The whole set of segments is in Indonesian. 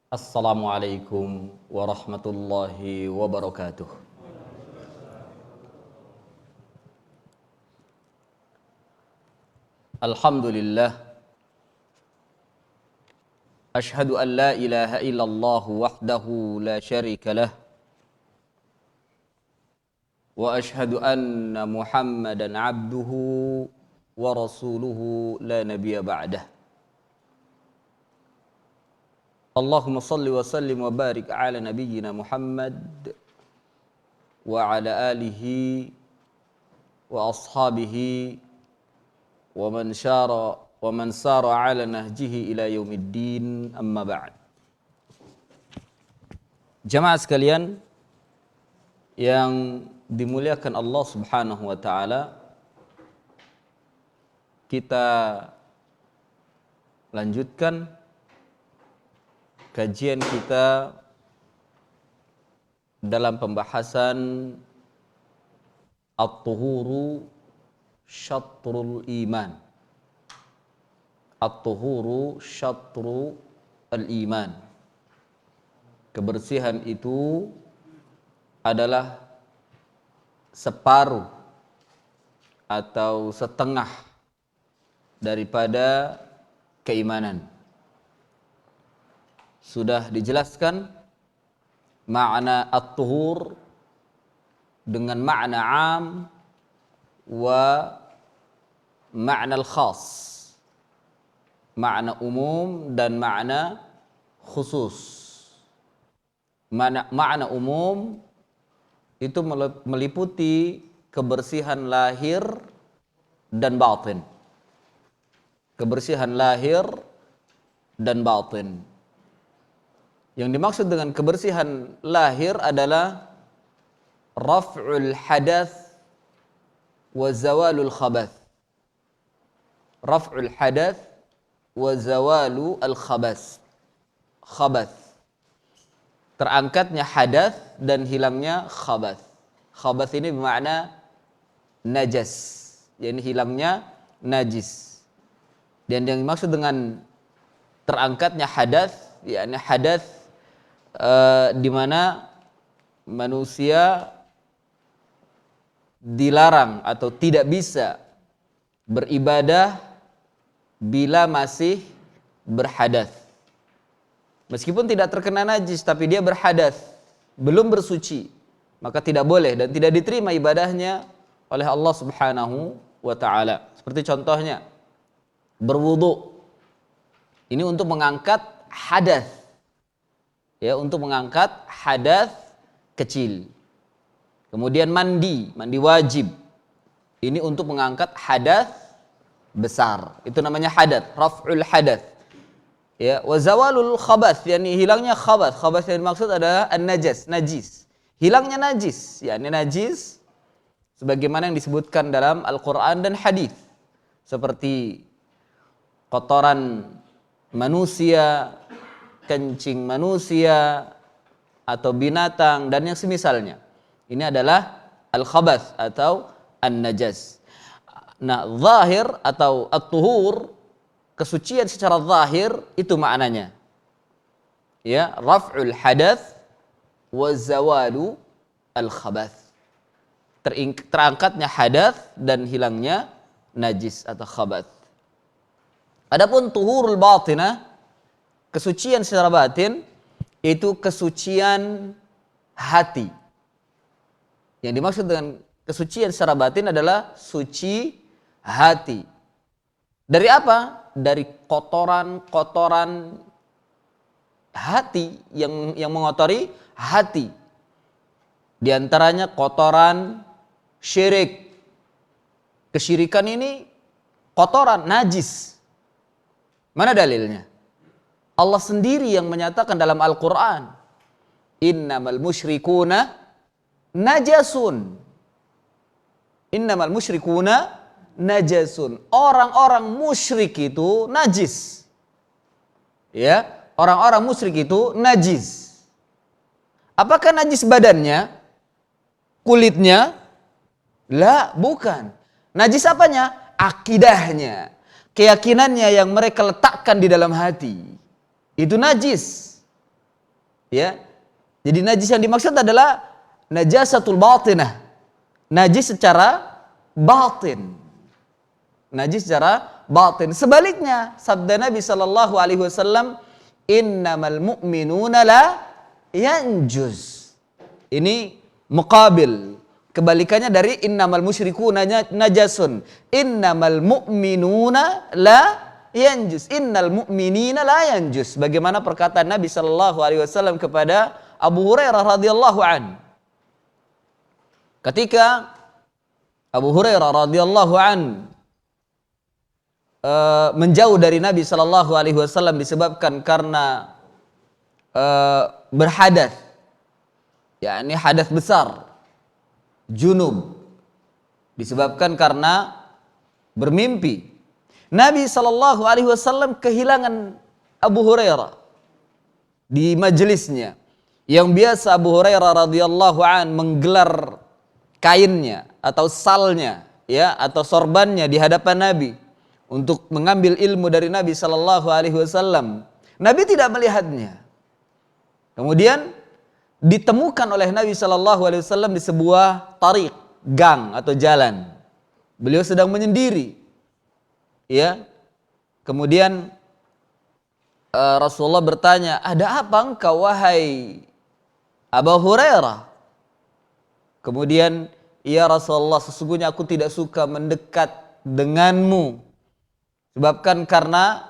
Assalamualaikum warahmatullahi wabarakatuh. Alhamdulillah. Ashhadu an la ilaha illallah wahdahu la syarika lah. Wa ashhadu anna Muhammadan abduhu wa rasuluhu la nabiyya ba'dah. Allahumma salli wa sallim wa barik ala nabiyyina Muhammad wa ala alihi wa ashabihi wa man sara ala nahjihi ila yaumiddin, amma ba'd. Jamaah sekalian yang dimuliakan Allah Subhanahu wa taala, kita lanjutkan kajian kita dalam pembahasan at-tuhuru syatrul iman. At-tuhuru syatrul iman. Kebersihan itu adalah separuh atau setengah daripada keimanan. Sudah dijelaskan makna at-tuhur dengan makna am wa makna al-khas, makna umum dan makna khusus. Makna umum itu meliputi kebersihan lahir dan batin. Kebersihan lahir dan batin. Yang dimaksud dengan kebersihan lahir adalah raf'ul hadath wa zawalul khabath. Raf'ul hadath wa zawalul khabath. Khabath. Terangkatnya hadath dan hilangnya khabath. Khabath ini bermakna najas, yakni hilangnya najis. Dan yang dimaksud dengan terangkatnya hadath, yakni hadath di mana manusia dilarang atau tidak bisa beribadah bila masih berhadath. Meskipun tidak terkena najis tapi dia berhadath, belum bersuci, maka tidak boleh dan tidak diterima ibadahnya oleh Allah Subhanahu wa taala. Seperti contohnya berwudu. Ini untuk mengangkat hadath. Ya, untuk mengangkat hadath kecil. Kemudian mandi wajib. Ini untuk mengangkat hadath besar. Itu namanya hadath, raf'ul hadath. Ya, wa zawalul khabath, yakni hilangnya khabath. Khabath yang dimaksud adalah an-najas, najis. Hilangnya najis, yakni najis sebagaimana yang disebutkan dalam Al-Qur'an dan hadis. Seperti kotoran manusia, kencing manusia atau binatang dan yang semisalnya. Ini adalah al-khabath atau an-najas. Nah, zahir atau at-tuhur, kesucian secara zahir itu maknanya. Ya, raf'ul hadath wa zawalu al-khabath. Terangkatnya hadath dan hilangnya najis atau khabath. Adapun tuhurul batinah, kesucian secara batin, itu kesucian hati. Yang dimaksud dengan kesucian secara batin adalah suci hati. Dari apa? Dari kotoran-kotoran hati yang mengotori hati. Di antaranya kotoran syirik. Kesyirikan ini kotoran, najis. Mana dalilnya? Allah sendiri yang menyatakan dalam Al-Quran, innamal musyrikuna najasun. Innamal musyrikuna najasun. Orang-orang musyrik itu najis. Ya, orang-orang musyrik itu najis. Apakah najis badannya? Kulitnya? La, bukan. Najis apanya? Akidahnya. Keyakinannya yang mereka letakkan di dalam hati. Itu najis. Ya. Jadi najis yang dimaksud adalah najasatul batinah. Najis secara batin. Najis secara batin. Sebaliknya, sabda Nabi sallallahu alaihi wasallam, "Innamal mu'minuna la yanjus." Ini muqabil. Kebalikannya dari innamal musyrikuna najasun. Innamal mu'minuna la yanjus. Innal mu'minina la yanjus. Bagaimana perkataan Nabi sallallahu alaihi wasallam kepada Abu Hurairah radhiyallahu an. Ketika Abu Hurairah radhiyallahu an menjauh dari Nabi sallallahu alaihi wasallam disebabkan karena berhadas, yakni hadas besar, junub, disebabkan karena bermimpi. Nabi sallallahu alaihi wasallam kehilangan Abu Hurairah di majelisnya, yang biasa Abu Hurairah radhiyallahu an menggelar kainnya atau salnya, ya, atau sorbannya di hadapan Nabi untuk mengambil ilmu dari Nabi sallallahu alaihi wasallam. Nabi tidak melihatnya. Kemudian ditemukan oleh Nabi sallallahu alaihi wasallam di sebuah tariq, gang atau jalan. Beliau sedang menyendiri. Ya. Kemudian Rasulullah bertanya, "Ada apa engkau wahai Abu Hurairah?" Kemudian, "Ya Rasulullah, sesungguhnya aku tidak suka mendekat denganmu. Sebabkan karena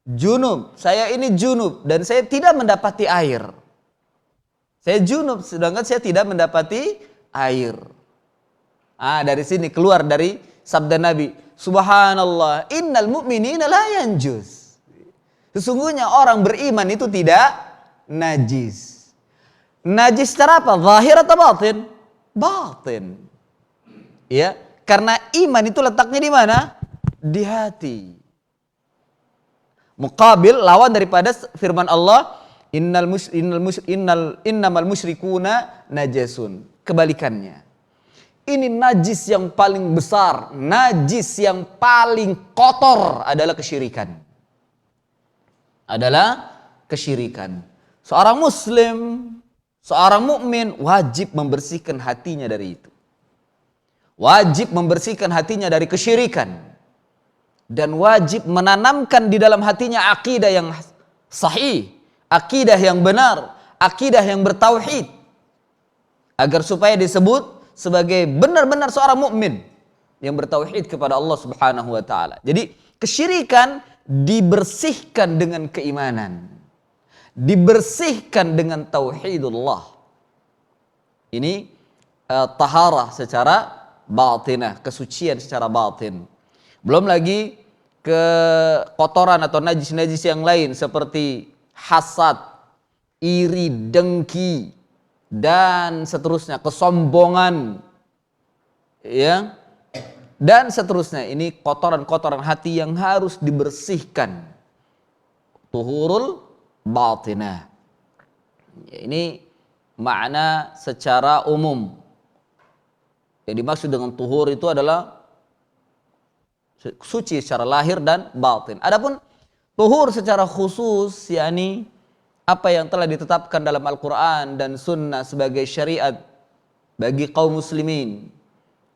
junub, saya ini junub dan saya tidak mendapati air. Saya junub sedangkan saya tidak mendapati air." Dari sini keluar dari sabda Nabi, "Subhanallah, innal mu'minina la yanjus." Sesungguhnya orang beriman itu tidak najis. Najis secara apa? Zahir atau batin? Batin. Ya, karena iman itu letaknya di mana? Di hati. Muqabil, lawan daripada firman Allah, innamal musyrikuna najasun. Kebalikannya. Ini najis yang paling besar, najis yang paling kotor adalah kesyirikan. Adalah kesyirikan. Seorang muslim, seorang mukmin wajib membersihkan hatinya dari itu. Wajib membersihkan hatinya dari kesyirikan. Dan wajib menanamkan di dalam hatinya akidah yang sahih, akidah yang benar, akidah yang bertauhid, agar supaya disebut sebagai benar-benar seorang mukmin yang bertauhid kepada Allah Subhanahu wa taala. Jadi kesyirikan dibersihkan dengan keimanan, dibersihkan dengan tauhidullah. Ini taharah secara batinah, kesucian secara batin. Belum lagi kekotoran atau najis-najis yang lain seperti hasad, iri, dengki, dan seterusnya, kesombongan, ya, dan seterusnya. Ini kotoran-kotoran hati yang harus dibersihkan. Tuhurul batinah. Ini makna secara umum. Yang dimaksud dengan tuhur itu adalah suci secara lahir dan batin. Adapun tuhur secara khusus, yakni apa yang telah ditetapkan dalam Al-Quran dan Sunnah sebagai syariat bagi kaum muslimin,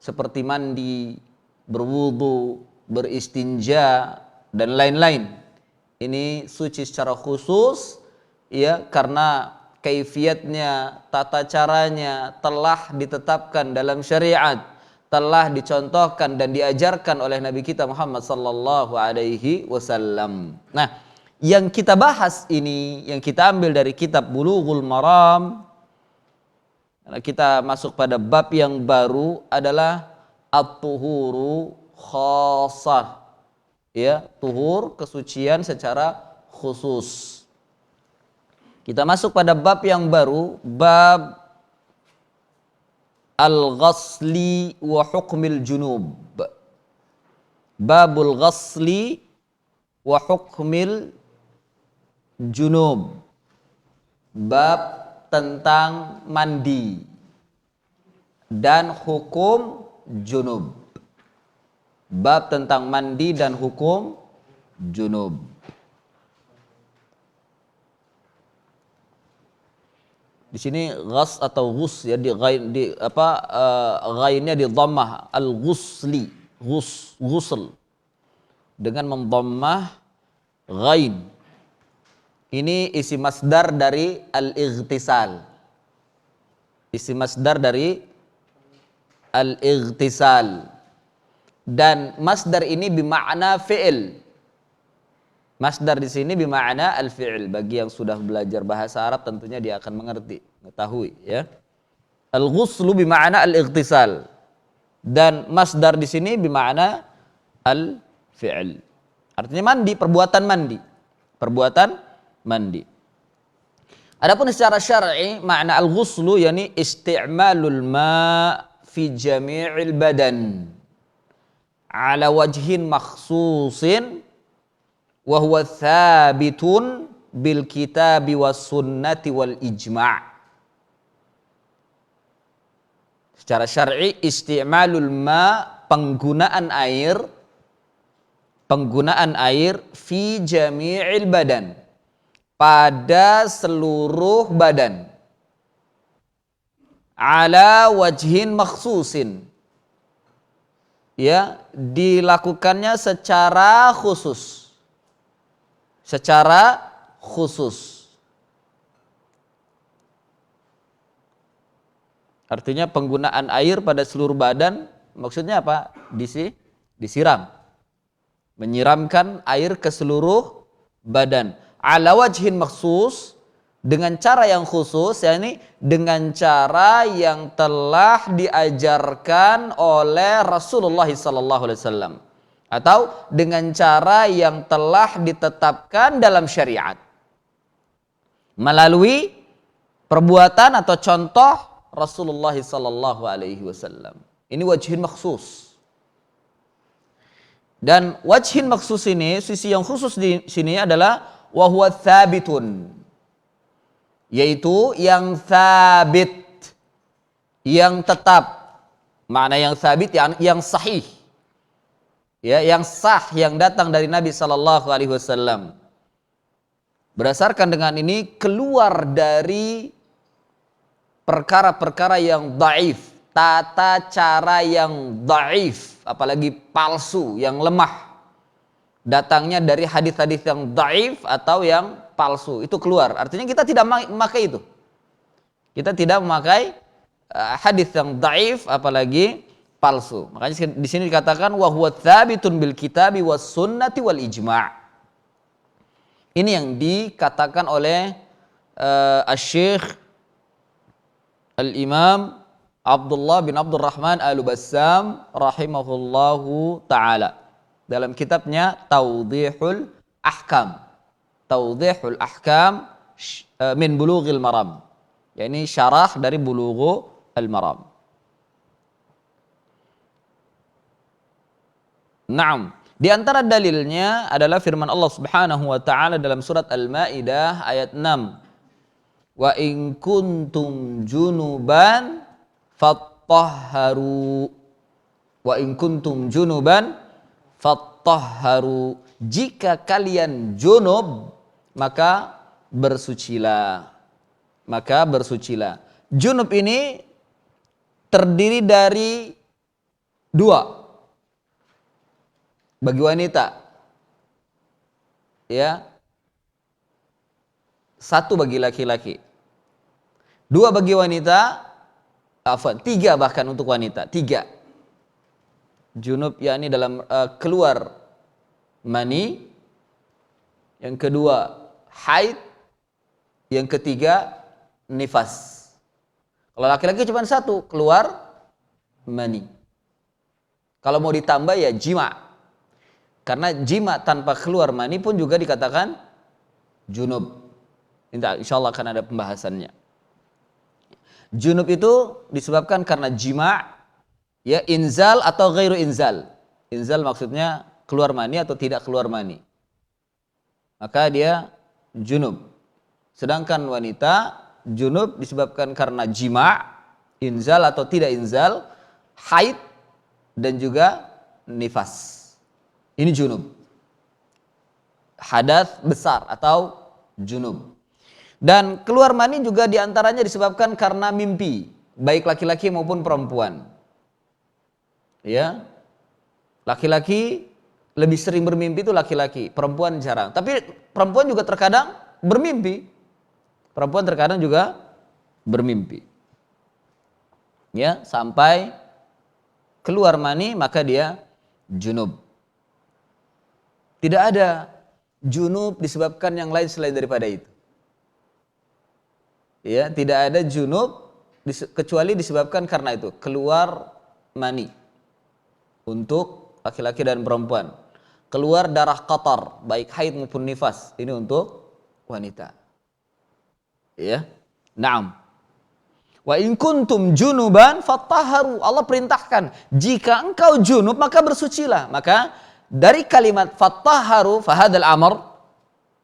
seperti mandi, berwudu, beristinja, dan lain-lain. Ini suci secara khusus, ya, karena kaifiatnya, tata caranya telah ditetapkan dalam syariat, telah dicontohkan dan diajarkan oleh Nabi kita Muhammad sallallahu alaihi wasallam. Nah, yang kita bahas ini, yang kita ambil dari kitab Bulughul Maram, kita masuk pada bab yang baru adalah at-tuhuru khassah. Ya, tuhur, kesucian secara khusus. Kita masuk pada bab yang baru, bab al-ghasli wa hukmil junub. Babul ghasli wa hukmil junub. Bab tentang mandi dan hukum junub. Bab tentang mandi dan hukum junub. Di sini ghas atau ghus ya, di ghain di apa ghainnya di dhammah, al-ghusli, ghusl dengan mendhammah ghain. Ini isi masdar dari al-ightisal. Isi masdar dari al-ightisal. Dan masdar ini bermakna fi'il. Masdar di sini bermakna al-fi'il. Bagi yang sudah belajar bahasa Arab tentunya dia akan mengerti, mengetahui ya. Al-ghuslu bermakna al-ightisal. Dan masdar di sini bermakna al-fi'il. Artinya mandi, perbuatan mandi. Perbuatan mandi. Adapun secara syar'i makna al-ghuslu yakni isti'malul ma' fi jami'il badan ala wajhin makhsusin wa huwa thabitun bil kitabi was sunnati wal ijma'. Secara syar'i isti'malul ma' penggunaan air fi jami'il badan pada seluruh badan ala wajhin makhsusin ya, dilakukannya secara khusus artinya penggunaan air pada seluruh badan maksudnya apa? Disiram, menyiramkan air ke seluruh badan ala wajhin makhsus, dengan cara yang khusus, yakni dengan cara yang telah diajarkan oleh Rasulullah SAW atau dengan cara yang telah ditetapkan dalam syariat melalui perbuatan atau contoh Rasulullah SAW. Ini wajhin makhsus. Dan wajhin makhsus ini, sisi yang khusus di sini adalah wa huwa thabitun, yaitu yang thabit, yang tetap. Makna yang thabit yang sahih, ya, yang sah, yang datang dari Nabi sallallahu alaihi wasallam. Berdasarkan dengan ini keluar dari perkara-perkara yang dhaif, tata cara yang dhaif, apalagi palsu, yang lemah. Datangnya dari hadis-hadis yang dhaif atau yang palsu, itu keluar. Artinya kita tidak memakai itu. Kita tidak memakai hadis yang dhaif apalagi palsu. Makanya di sini dikatakan wa huwa tsabitun bil kitabi was sunnati wal ijma'. Ini yang dikatakan oleh Asy-Syaikh Al-Imam Abdullah bin Abdurrahman Al-Bassam rahimahullahu taala dalam kitabnya Tawdihul Ahkam. Tawdihul Ahkam min Bulughil Maram. Yani syarah dari Bulughul Maram. Naam, di antara dalilnya adalah firman Allah Subhanahu wa taala dalam surat Al-Maidah ayat 6. Wa in kuntum junuban fattahharu. Wa in kuntum junuban fattahharu, jika kalian junub maka bersucilah. Junub ini terdiri dari dua bagi wanita, ya, satu bagi laki-laki, dua bagi wanita, tiga bahkan untuk wanita, tiga. Junub yakni dalam keluar mani, yang kedua haid, yang ketiga nifas. Kalau laki-laki cuma satu, keluar mani. Kalau mau ditambah ya jima, karena jima tanpa keluar mani pun juga dikatakan junub. Insyaallah akan ada pembahasannya. Junub itu disebabkan karena jima, ya, inzal atau ghairu inzal. Inzal maksudnya keluar mani atau tidak keluar mani, maka dia junub. Sedangkan wanita junub disebabkan karena jima, inzal atau tidak inzal, haid, dan juga nifas. Ini junub, hadas besar atau junub. Dan keluar mani juga diantaranya disebabkan karena mimpi, baik laki-laki maupun perempuan. Ya, laki-laki lebih sering bermimpi itu laki-laki, perempuan jarang. Tapi perempuan juga terkadang bermimpi. Perempuan terkadang juga bermimpi. Ya, sampai keluar mani maka dia junub. Tidak ada junub disebabkan yang lain selain daripada itu. Ya, tidak ada junub kecuali disebabkan karena itu, keluar mani untuk laki-laki dan perempuan. Keluar darah qatar, baik haid maupun nifas, ini untuk wanita. Ya. Naam. Wa in kuntum junuban fattaharu. Allah perintahkan, jika engkau junub maka bersucilah. Maka dari kalimat fattaharu fahadal amr,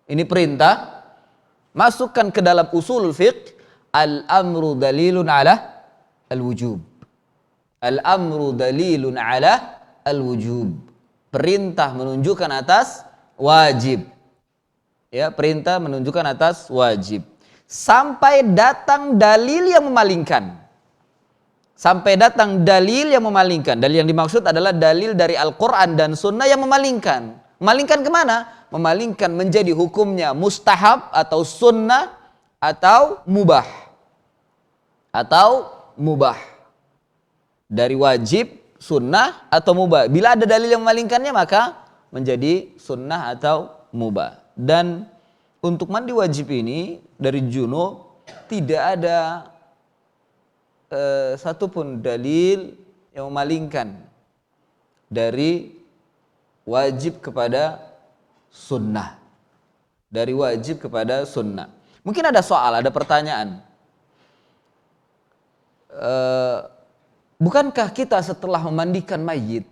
ini perintah, masukkan ke dalam usul fiqh, al-amru dalilun ala al-wujub. Al-amru dalilun ala al-wujub. Perintah menunjukkan atas wajib. Ya, perintah menunjukkan atas wajib. Sampai datang dalil yang memalingkan. Sampai datang dalil yang memalingkan. Dalil yang dimaksud adalah dalil dari Al-Quran dan Sunnah yang memalingkan. Memalingkan kemana? Memalingkan menjadi hukumnya mustahab atau sunnah atau mubah. Atau mubah. Dari wajib, sunnah atau mubah. Bila ada dalil yang memalingkannya maka menjadi sunnah atau mubah. Dan untuk mandi wajib ini dari junub tidak ada satupun dalil yang memalingkan dari wajib kepada sunnah. Dari wajib kepada sunnah. Mungkin ada soal, ada pertanyaan. Bukankah kita setelah memandikan mayit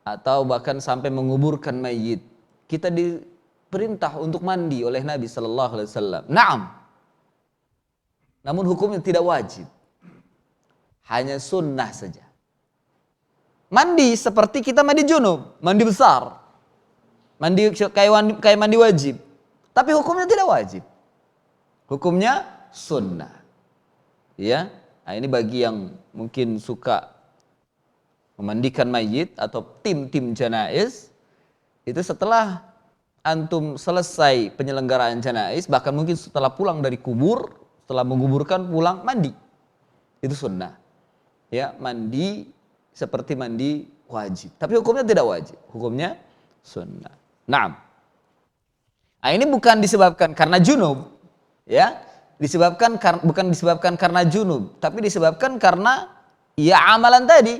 atau bahkan sampai menguburkan mayit, kita diperintah untuk mandi oleh Nabi Sallallahu Alaihi Wasallam? Naam. Namun hukumnya tidak wajib, hanya sunnah saja. Mandi seperti kita mandi junub, mandi besar, mandi kayak mandi wajib, tapi hukumnya tidak wajib. Hukumnya sunnah. Ya, nah ini bagi yang mungkin suka memandikan mayit atau tim-tim janaiz, itu setelah antum selesai penyelenggaraan janaiz, bahkan mungkin setelah pulang dari kubur, setelah menguburkan pulang mandi, itu sunnah. Ya, mandi seperti mandi wajib, tapi hukumnya tidak wajib, hukumnya sunnah. Naam. Nah, ini bukan disebabkan karena junub, ya. Bukan disebabkan karena junub, tapi disebabkan karena ya amalan tadi.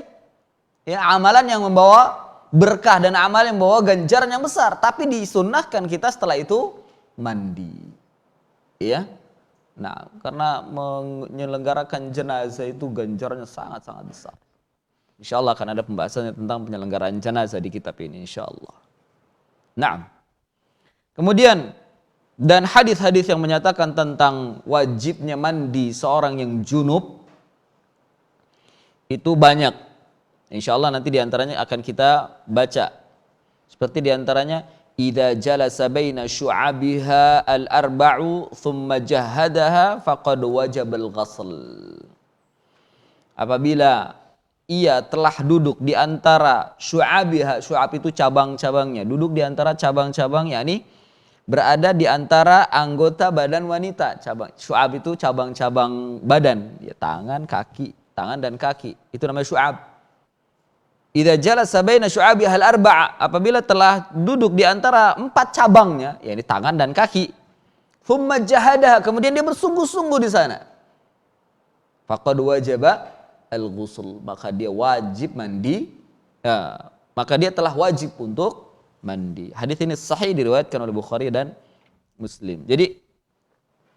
Ya, amalan yang membawa berkah dan amalan yang membawa ganjaran yang besar, tapi disunnahkan kita setelah itu mandi. Ya. Nah, karena menyelenggarakan jenazah itu ganjarannya sangat-sangat besar. Insyaallah akan ada pembahasannya tentang penyelenggaraan jenazah di kitab ini insyaallah. Nah. Kemudian dan hadis-hadis yang menyatakan tentang wajibnya mandi seorang yang junub itu banyak. Insyaallah nanti diantaranya akan kita baca. Seperti diantaranya, idza jalasa baina syu'abiha al-arba'u thumma jahadaha faqad wajabal ghusl. Apabila ia telah duduk di antara syu'abiha, syu'ab itu cabang-cabangnya, duduk di antara cabang-cabang, yakni berada di antara anggota badan wanita. Cabang syu'ab itu cabang-cabang badan, ya, tangan, kaki, tangan dan kaki. Itu namanya syu'ab. Idza jalasa baina syu'abiha al-arba'a, apabila telah duduk di antara 4 cabangnya, yakni tangan dan kaki. Thumma jahadaha, kemudian dia bersungguh-sungguh di sana. Faqad wajaba al-ghusl, maka dia wajib mandi. Ya, maka dia telah wajib untuk mandi. Hadis ini sahih diriwayatkan oleh Bukhari dan Muslim. Jadi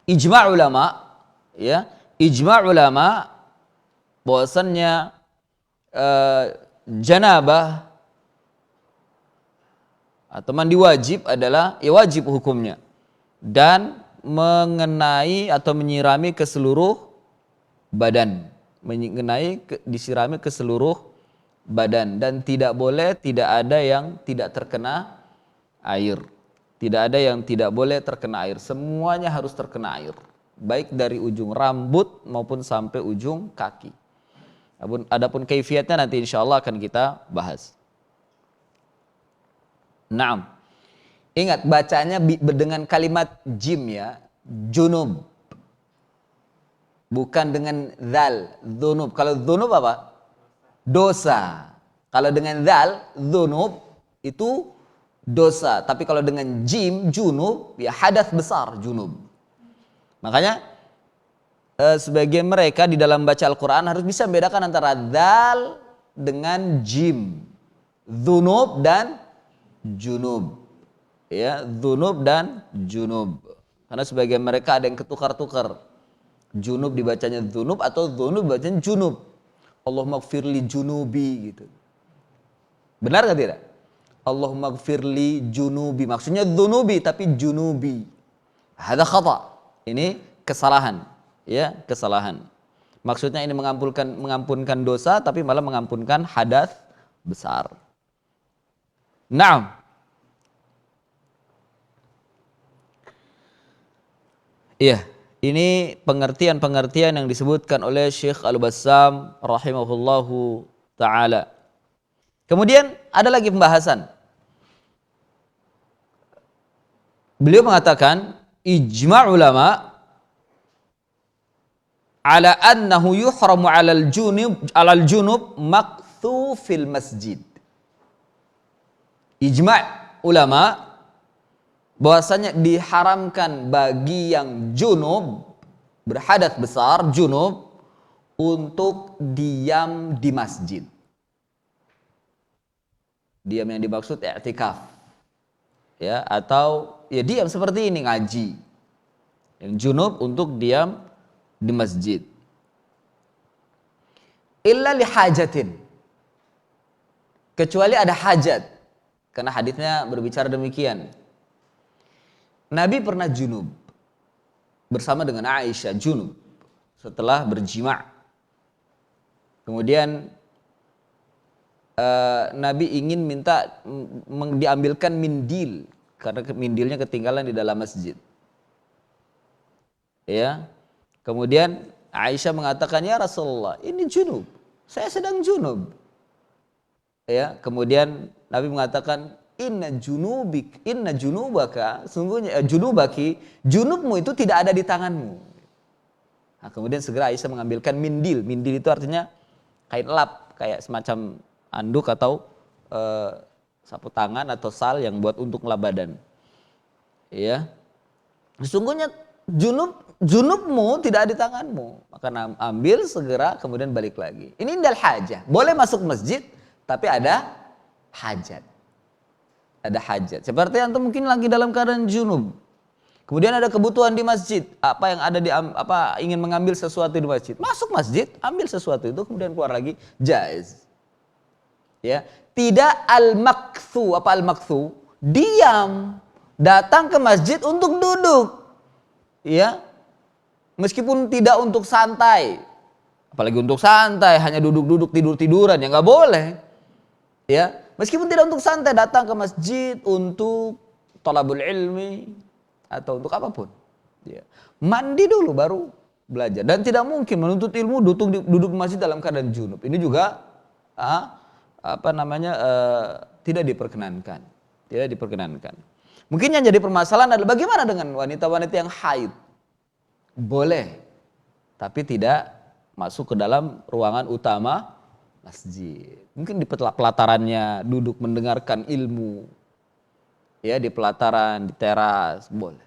ijma' ulama, ya, ijma' ulama bahwasannya janabah atau mandi wajib adalah ya wajib hukumnya dan mengenai atau menyirami ke seluruh badan, disirami ke seluruh badan, dan tidak boleh tidak ada yang tidak terkena air. Tidak ada yang tidak boleh terkena air. Semuanya harus terkena air. Baik dari ujung rambut maupun sampai ujung kaki. Adapun kaifiatnya nanti insya Allah akan kita bahas. Naam. Ingat bacanya dengan kalimat jim ya. Junub. Bukan dengan zal. Dzunub. Kalau dzunub apa? Dosa. Kalau dengan zal, dzunub itu dosa. Tapi kalau dengan jim, junub, ya hadas besar junub. Makanya sebagian mereka di dalam baca Al-Quran harus bisa membedakan antara zal dengan jim. Dzunub dan junub. Ya, dzunub dan junub. Karena sebagian mereka ada yang ketukar-tukar. Junub dibacanya dzunub atau dzunub dibacanya junub. Allahumma gfirli junubi gitu. Benar atau tidak? Allahumma gfirli junubi. Maksudnya dzunubi tapi junubi. Hadza khata. Ini kesalahan. Ya, kesalahan. Maksudnya ini mengampunkan dosa tapi malah mengampunkan hadas besar. Naam. Iya, ini pengertian-pengertian yang disebutkan oleh Syekh Al-Bassam rahimahullahu ta'ala. Kemudian ada lagi pembahasan. Beliau mengatakan, ijma' ulama ala annahu yuhramu alal junub maqthu fil masjid. Ijma' ulama bahwasanya diharamkan bagi yang junub, berhadas besar, junub, untuk diam di masjid. Diam yang dimaksud i'tikaf. Ya, atau ya diam seperti ini ngaji. Yang junub untuk diam di masjid. Illa li hajatin. Kecuali ada hajat. Karena hadisnya berbicara demikian. Nabi pernah junub bersama dengan Aisyah, junub setelah berjima'. Kemudian Nabi ingin minta diambilkan mindil karena mindilnya ketinggalan di dalam masjid. Ya. Kemudian Aisyah mengatakan, "Ya Rasulullah, ini junub. Saya sedang junub." Ya, kemudian Nabi mengatakan, Inna junubaka, sungguhnya junubaki, junubmu itu tidak ada di tanganmu. Nah, kemudian segera Aisyah mengambilkan mindil. Mindil itu artinya kain lap, kayak semacam anduk atau sapu tangan atau sal yang buat untuk ngelap badan. Ya, sesungguhnya junubmu tidak ada di tanganmu. Maka ambil segera kemudian balik lagi. Ini indal hajah. Boleh masuk masjid tapi ada hajat. Ada hajat. Seperti antum mungkin lagi dalam keadaan junub. Kemudian ada kebutuhan di masjid. Apa yang ada ingin mengambil sesuatu di masjid. Masuk masjid, ambil sesuatu itu kemudian keluar lagi, jaiz. Ya, tidak al-makthu. Apa al-makthu? Diam. Datang ke masjid untuk duduk. Ya. Meskipun tidak untuk santai. Apalagi untuk santai, hanya duduk-duduk tidur-tiduran ya enggak boleh. Ya. Meskipun tidak untuk santai, datang ke masjid untuk thalabul ilmi atau untuk apapun. Ya. Mandi dulu baru belajar. Dan tidak mungkin menuntut ilmu duduk di masjid dalam keadaan junub. Ini juga tidak diperkenankan. Tidak diperkenankan. Mungkin yang jadi permasalahan adalah bagaimana dengan wanita-wanita yang haid? Boleh, tapi tidak masuk ke dalam ruangan utama masjid. Mungkin di pelatarannya duduk mendengarkan ilmu. Ya, di pelataran, di teras, boleh.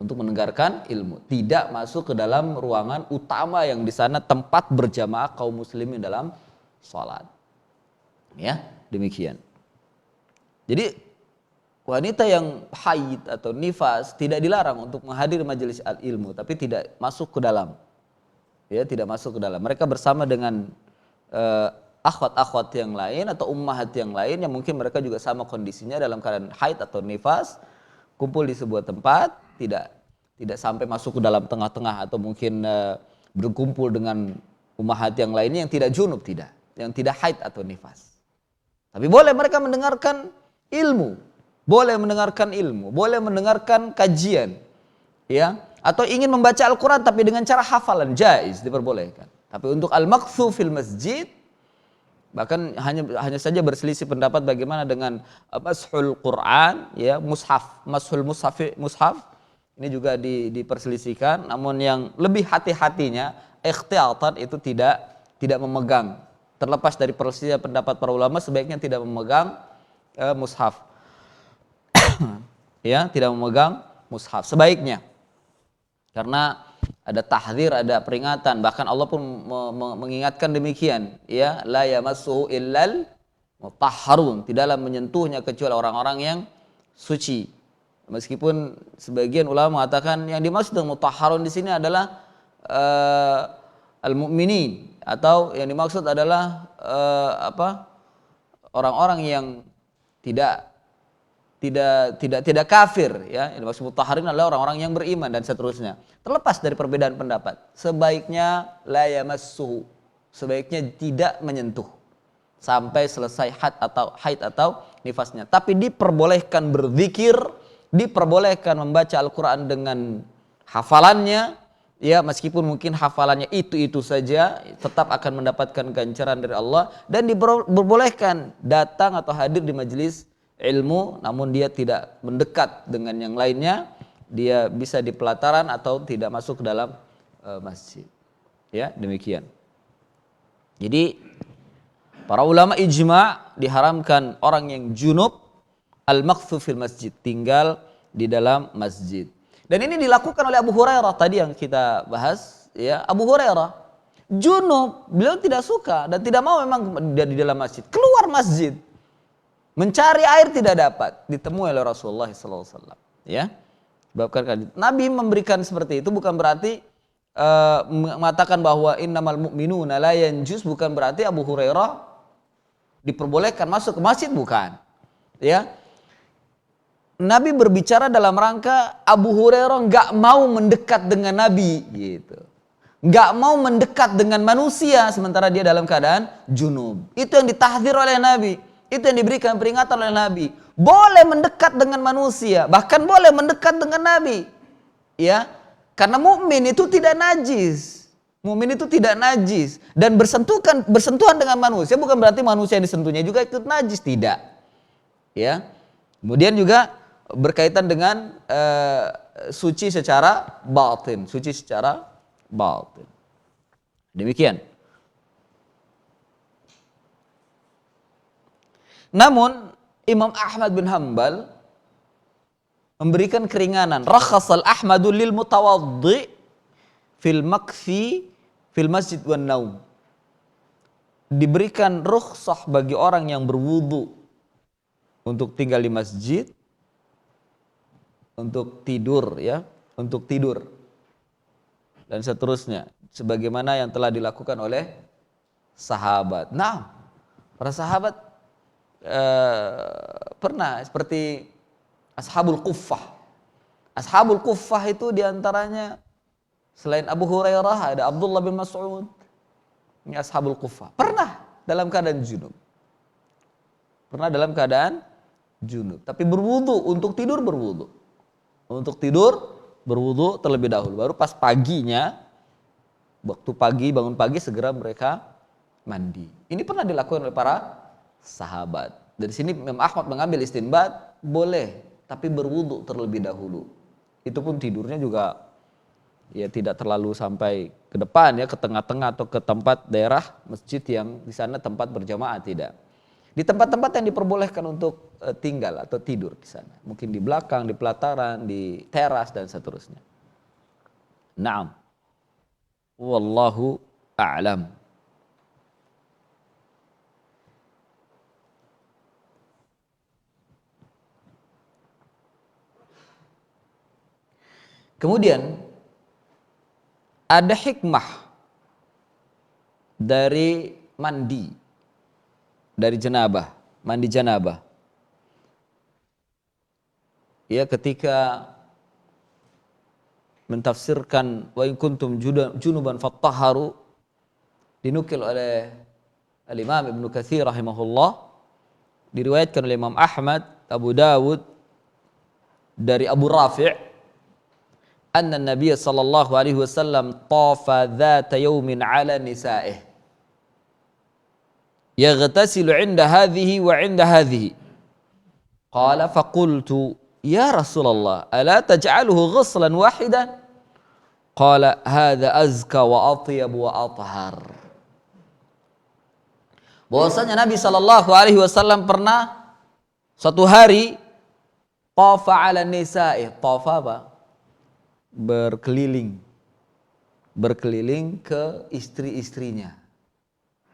Untuk mendengarkan ilmu, tidak masuk ke dalam ruangan utama yang di sana tempat berjamaah kaum muslimin dalam salat. Ya, demikian. Jadi wanita yang haid atau nifas tidak dilarang untuk menghadiri majelis ilmu, tapi tidak masuk ke dalam. Ya, tidak masuk ke dalam. Mereka bersama dengan akhwat-akhwat yang lain atau ummahat yang lain yang mungkin mereka juga sama kondisinya dalam keadaan haid atau nifas, kumpul di sebuah tempat, tidak sampai masuk ke dalam tengah-tengah atau mungkin berkumpul dengan ummahat yang lainnya yang tidak junub, yang tidak haid atau nifas. Tapi boleh mereka mendengarkan ilmu. boleh mendengarkan ilmu, boleh mendengarkan kajian, ya, atau ingin membaca Al-Quran tapi dengan cara hafalan, jaiz, diperbolehkan. Tapi untuk al-maqthu fil masjid, bahkan hanya saja berselisih pendapat bagaimana dengan mashul Quran, ya, mashul mushaf, ini juga diperselisihkan. Namun yang lebih hati-hatinya, ikhtiyatan, itu tidak memegang. Terlepas dari perselisihan pendapat para ulama, sebaiknya tidak memegang mushaf. Ya, tidak memegang mushaf sebaiknya. Karena ada tahdzir, ada peringatan, bahkan Allah pun mengingatkan demikian, ya, la yamassuhu illal mutahharun, tidaklah menyentuhnya kecuali orang-orang yang suci. Meskipun sebagian ulama mengatakan yang dimaksud dengan mutahharun di sini adalah al-mu'minin, atau yang dimaksud adalah orang-orang yang tidak kafir, ya. Yang dimaksud mutahharin adalah orang-orang yang beriman dan seterusnya. Terlepas dari perbedaan pendapat, sebaiknya la yamassuhu, sebaiknya tidak menyentuh sampai selesai haid atau nifasnya. Tapi diperbolehkan berzikir, diperbolehkan membaca Al-Quran dengan hafalannya, ya, meskipun mungkin hafalannya itu saja, tetap akan mendapatkan ganjaran dari Allah. Dan diperbolehkan datang atau hadir di majelis ilmu, namun dia tidak mendekat dengan yang lainnya, dia bisa di pelataran atau tidak masuk ke dalam masjid, ya, demikian. Jadi para ulama ijma' diharamkan orang yang junub al-maqthu fil masjid, tinggal di dalam masjid. Dan ini dilakukan oleh Abu Hurairah tadi yang kita bahas, ya. Abu Hurairah junub, beliau tidak suka dan tidak mau memang dia di dalam masjid, keluar masjid. Mencari air tidak dapat, ditemui oleh Rasulullah SAW. Ya, bahkan Nabi memberikan seperti itu bukan berarti mengatakan bahwa innamal mu'minuna la yanjus, bukan berarti Abu Hurairah diperbolehkan masuk ke masjid, bukan. Ya, Nabi berbicara dalam rangka Abu Hurairah nggak mau mendekat dengan Nabi, gitu. Nggak mau mendekat dengan manusia sementara dia dalam keadaan junub. Itu yang ditahdzir oleh Nabi. Itu yang diberikan peringatan oleh Nabi. Boleh mendekat dengan manusia, bahkan boleh mendekat dengan Nabi, ya, karena mukmin itu tidak najis. Mukmin itu tidak najis dan bersentuhan dengan manusia bukan berarti manusia yang disentuhnya juga ikut najis, tidak. Ya. Kemudian juga berkaitan dengan suci secara batin, Demikian. Namun Imam Ahmad bin Hanbal memberikan keringanan. Rakhasal Ahmadu lil mutawaddi fil makfi fil masjid wan naum. Diberikan rukhsah bagi orang yang berwudu untuk tinggal di masjid, untuk tidur, ya, untuk tidur dan seterusnya, sebagaimana yang telah dilakukan oleh sahabat. Nah, para sahabat pernah seperti Ashabul Kuffah. Ashabul Kuffah itu diantaranya selain Abu Hurairah ada Abdullah bin Mas'ud. Ini Ashabul Kuffah. Pernah dalam keadaan junub. Tapi berwudu, untuk tidur berwudu. Untuk tidur berwudu terlebih dahulu. Baru pas paginya, waktu pagi, bangun pagi segera mereka mandi. Ini pernah dilakukan oleh para sahabat. Dari sini Imam Ahmad mengambil istinbat, boleh, tapi berwudu terlebih dahulu. Itu pun tidurnya juga ya tidak terlalu sampai ke depan, ya, ke tengah-tengah atau ke tempat daerah masjid yang di sana tempat berjamaah, tidak. Di tempat-tempat yang diperbolehkan untuk tinggal atau tidur di sana. Mungkin di belakang, di pelataran, di teras dan seterusnya. Naam. Wallahu a'lam. Kemudian ada hikmah dari mandi, dari janabah, mandi janabah. Ya, ketika mentafsirkan wa in kuntum junuban fattaharu, dinukil oleh Al-Imam Ibnu Katsir rahimahullah, diriwayatkan oleh Imam Ahmad, Abu Dawud, dari Abu Rafi' anna Nabiy sallallahu alaihi wasallam tafa dzata yaumin ala nisa'ih yaghtasilu 'inda hadhihi wa 'inda hadhihi qala faqultu ya Rasulullah ala taj'aluhu ghuslan wahidan qala hadza azka wa atyab wa athhar. Bahwasanya Nabi sallallahu alaihi wasallam pernah suatu hari tafa ala nisa'i. Tafa apa? Berkeliling ke istri-istrinya.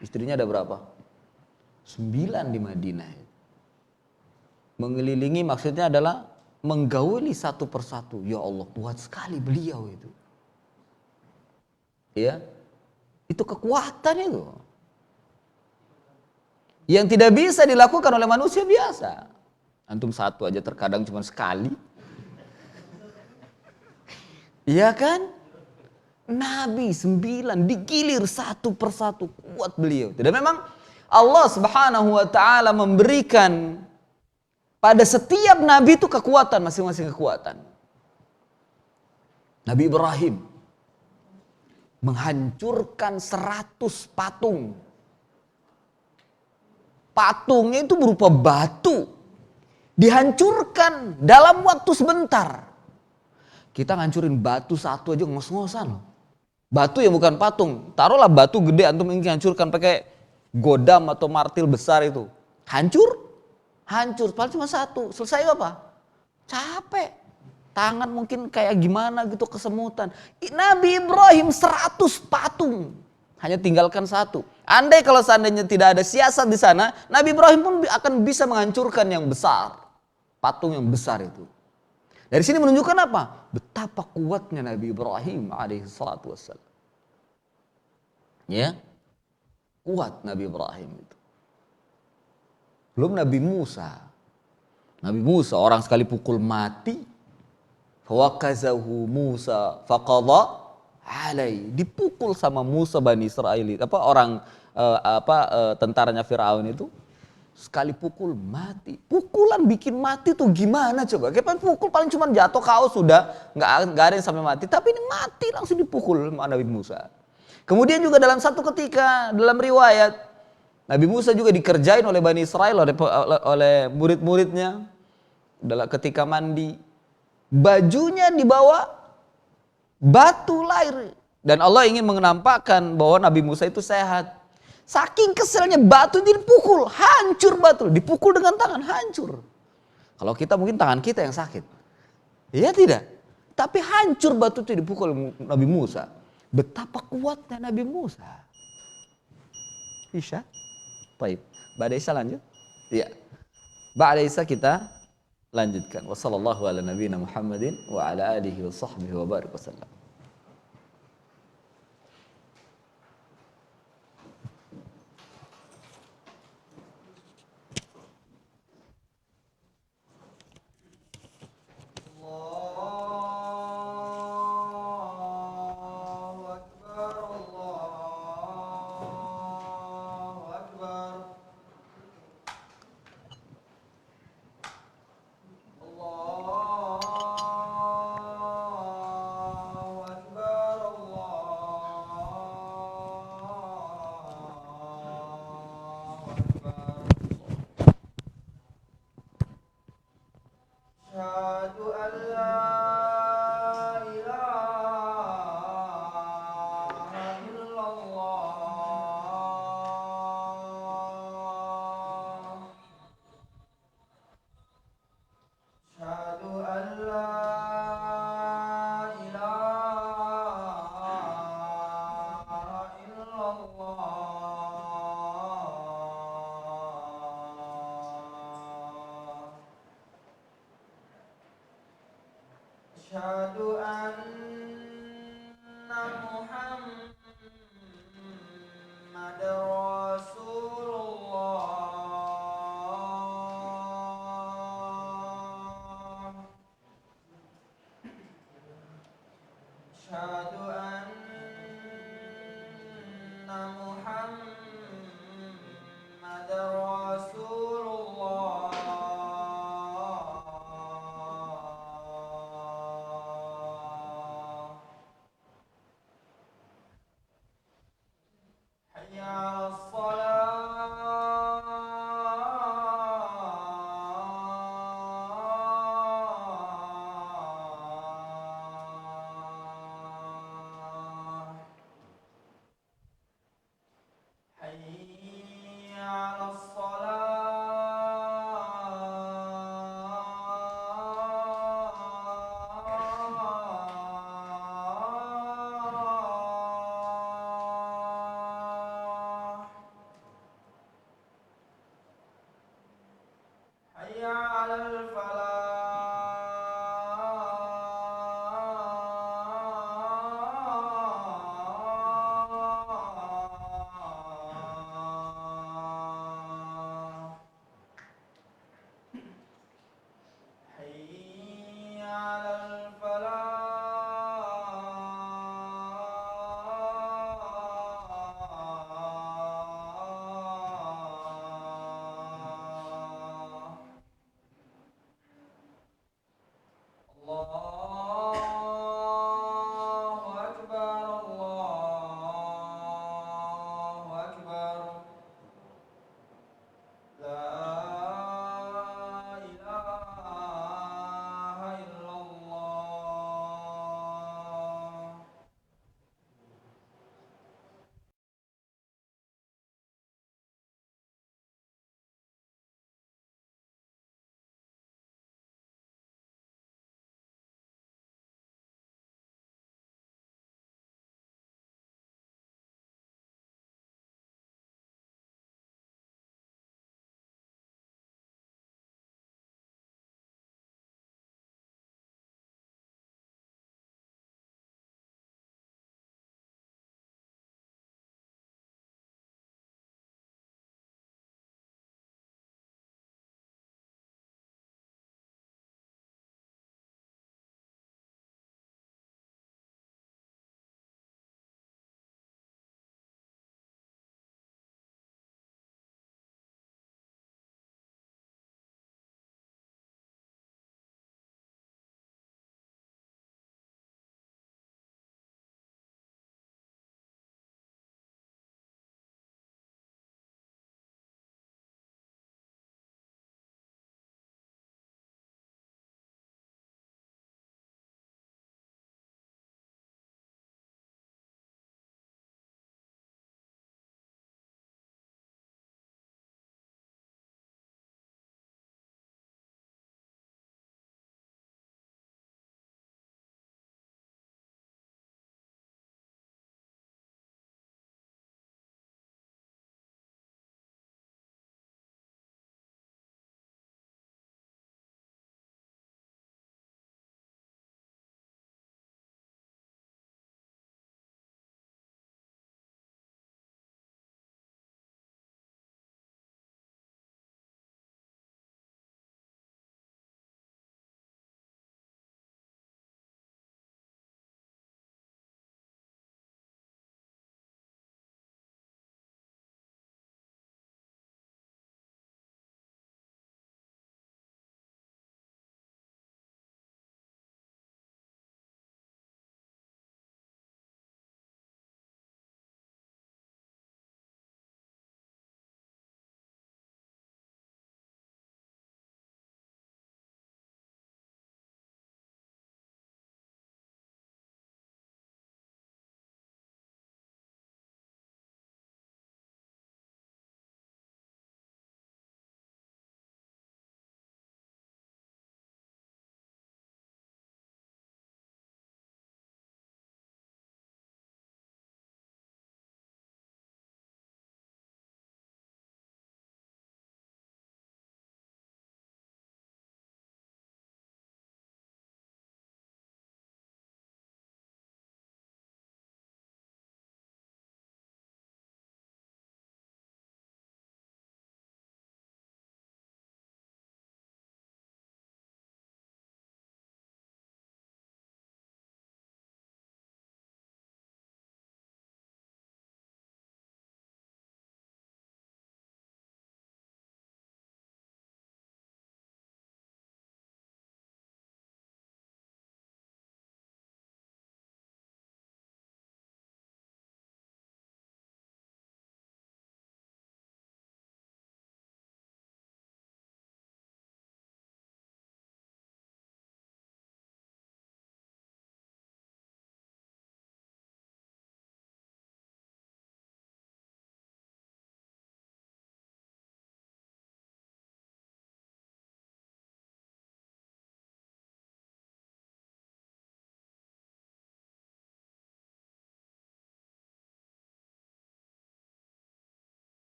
Istrinya ada berapa? 9 di Madinah. Mengelilingi maksudnya adalah menggauli satu persatu. Ya Allah, kuat sekali beliau itu. Ya, itu kekuatan itu. Yang tidak bisa dilakukan oleh manusia biasa. Antum satu aja terkadang cuma sekali. Iya kan? Nabi 9 digilir satu persatu, kuat beliau. Tidak, memang Allah Subhanahu wa taala memberikan pada setiap nabi itu kekuatan, masing-masing kekuatan. Nabi Ibrahim menghancurkan 100 patung. Patungnya itu berupa batu. Dihancurkan dalam waktu sebentar. Kita ngancurin batu satu aja ngos-ngosan loh. Batu yang bukan patung. Taruhlah batu gede antum ingin hancurkan pakai godam atau martil besar itu. Hancur? Hancur. Paling cuma satu. Selesai apa? Capek. Tangan mungkin kayak gimana gitu kesemutan. Nabi Ibrahim 100 patung. Hanya tinggalkan satu. Andai kalau seandainya tidak ada siasat di sana, Nabi Ibrahim pun akan bisa menghancurkan yang besar. Patung yang besar itu. Dari sini menunjukkan apa? Betapa kuatnya Nabi Ibrahim alaihissalatu wassalam. Ya, kuat Nabi Ibrahim itu. Belum Nabi Musa. Nabi Musa orang sekali pukul mati. Fawakazahu Musa faqadha alai. Dipukul sama Musa Bani Israel. Tentaranya Firaun itu. Sekali pukul mati. Pukulan bikin mati tuh gimana coba? Kayak pukul paling cuma jatuh kaos sudah, nggak ada yang sampai mati. Tapi ini mati langsung dipukul sama Nabi Musa. Kemudian juga dalam satu ketika dalam riwayat Nabi Musa juga dikerjain oleh Bani Israel oleh murid-muridnya. Ketika mandi, bajunya dibawa batu lahir. Dan Allah ingin menampakkan bahwa Nabi Musa itu sehat. Saking keselnya batu dipukul, hancur batu. Dipukul dengan tangan, hancur. Kalau kita mungkin tangan kita yang sakit. Iya tidak? Tapi hancur batu itu dipukul Nabi Musa. Betapa kuatnya Nabi Musa. Isya? Baik. Ba'da Isya lanjut? Iya. Ba'da Isya kita lanjutkan. Wassallallahu ala nabiyina Muhammadin wa ala alihi wa sahbihi wa barik wasallam.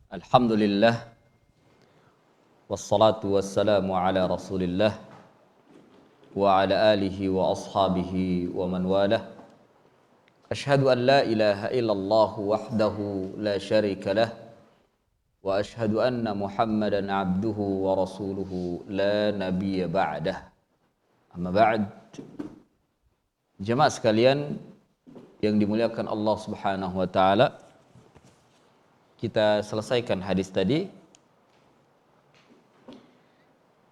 Alhamdulillah wassalatu wassalamu ala Rasulillah wa ala alihi wa ashabihi wa man walah. Asyhadu an la ilaha illallah wahdahu la syarika lah wa asyhadu anna Muhammadan abduhu wa rasuluhu la nabiyya ba'dah. Amma ba'd. Jemaah sekalian yang dimuliakan Allah Subhanahu wa taala, kita selesaikan hadis tadi.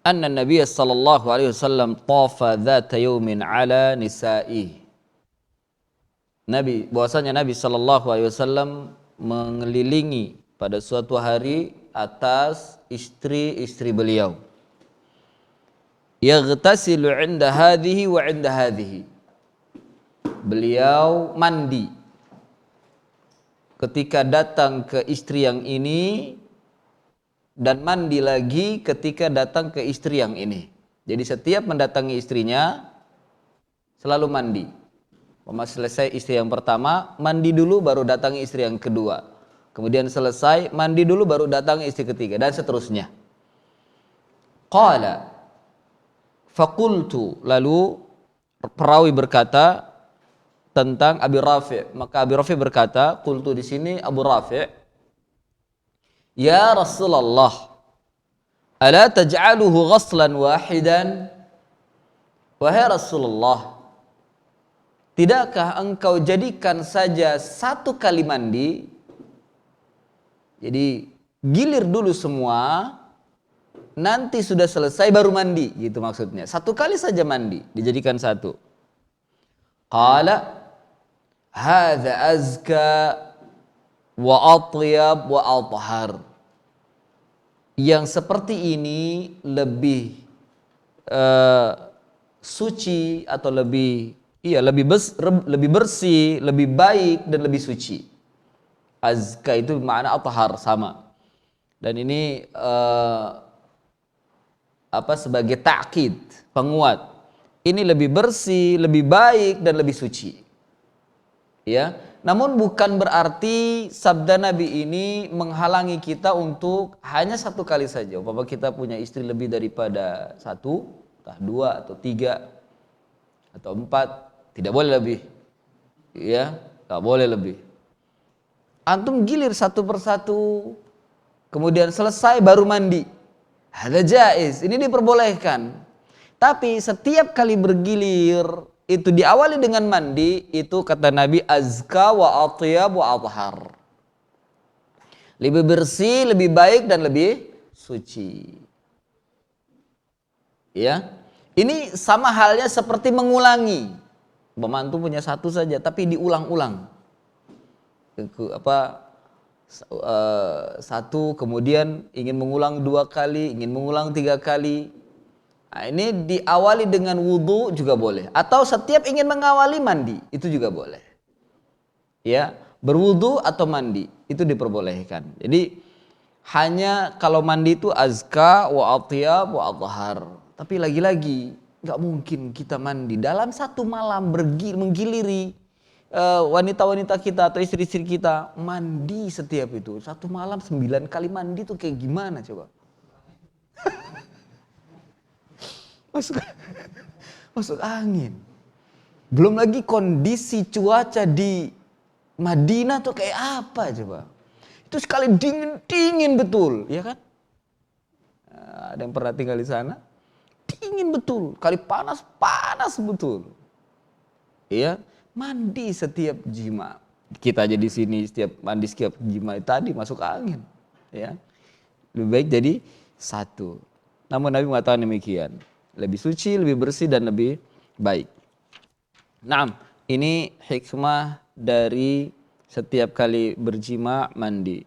Anna Nabiy sallallahu alaihi wasallam tafa dzata yaumin ala nisa'i. Bahwasanya Nabi sallallahu alaihi wasallam mengelilingi pada suatu hari atas istri-istri beliau. Yaghtasilu 'inda hadhihi wa 'inda hadhihi. Beliau mandi ketika datang ke istri yang ini dan mandi lagi ketika datang ke istri yang ini. Jadi setiap mendatangi istrinya selalu mandi. Selesai istri yang pertama, mandi dulu baru datangi istri yang kedua. Kemudian selesai, mandi dulu baru datangi istri ketiga dan seterusnya. Qala faqultu, lalu perawi berkata tentang Abi Rafi', maka Abi Rafi' berkata, qultu di sini Abu Rafi', ya Rasulullah, ala taj'aluhu ghaslan wahidan? Wahai Rasulullah, tidakkah engkau jadikan saja satu kali mandi? Jadi gilir dulu semua, nanti sudah selesai baru mandi, gitu maksudnya. Satu kali saja mandi, dijadikan satu. Qala hadza azka wa atyab wa athhar. Yang seperti ini lebih suci atau lebih bersih, lebih baik dan lebih suci. Azka itu makna athhar sama. Dan ini sebagai ta'kid, penguat. Ini lebih bersih, lebih baik dan lebih suci. Ya, namun bukan berarti sabda Nabi ini menghalangi kita untuk hanya satu kali saja. Umpama kita punya istri lebih daripada satu, entah dua atau tiga atau empat, tidak boleh lebih. Ya, tak boleh lebih. Antum gilir satu persatu, kemudian selesai baru mandi. Hadza jaiz, ini diperbolehkan. Tapi setiap kali bergilir itu diawali dengan mandi, itu kata Nabi azka wa atyab wa athhar. Lebih bersih, lebih baik dan lebih suci. Ya. Ini sama halnya seperti mengulangi. Pembantu punya satu saja tapi diulang-ulang. Satu kemudian ingin mengulang 2 kali, ingin mengulang 3 kali. Nah, ini diawali dengan wudu juga boleh, atau setiap ingin mengawali mandi itu juga boleh. Ya, berwudu atau mandi itu diperbolehkan. Jadi hanya kalau mandi itu azka wa atyab wa athhar. Tapi lagi-lagi nggak mungkin kita mandi dalam satu malam menggiliri wanita-wanita kita atau istri-istri kita mandi setiap itu. Satu malam 9 kali mandi itu kayak gimana coba? Masuk angin. Belum lagi kondisi cuaca di Madinah tuh kayak apa coba? Itu sekali dingin betul, ya kan? Ada yang pernah tinggal di sana? Dingin betul, kali panas betul. Iya, mandi setiap jima. Kita aja di sini mandi setiap jima tadi masuk angin, ya. Lebih baik jadi satu. Namun Nabi mengatakan demikian. Lebih suci, lebih bersih dan lebih baik. Naam, ini hikmah dari setiap kali berjima mandi.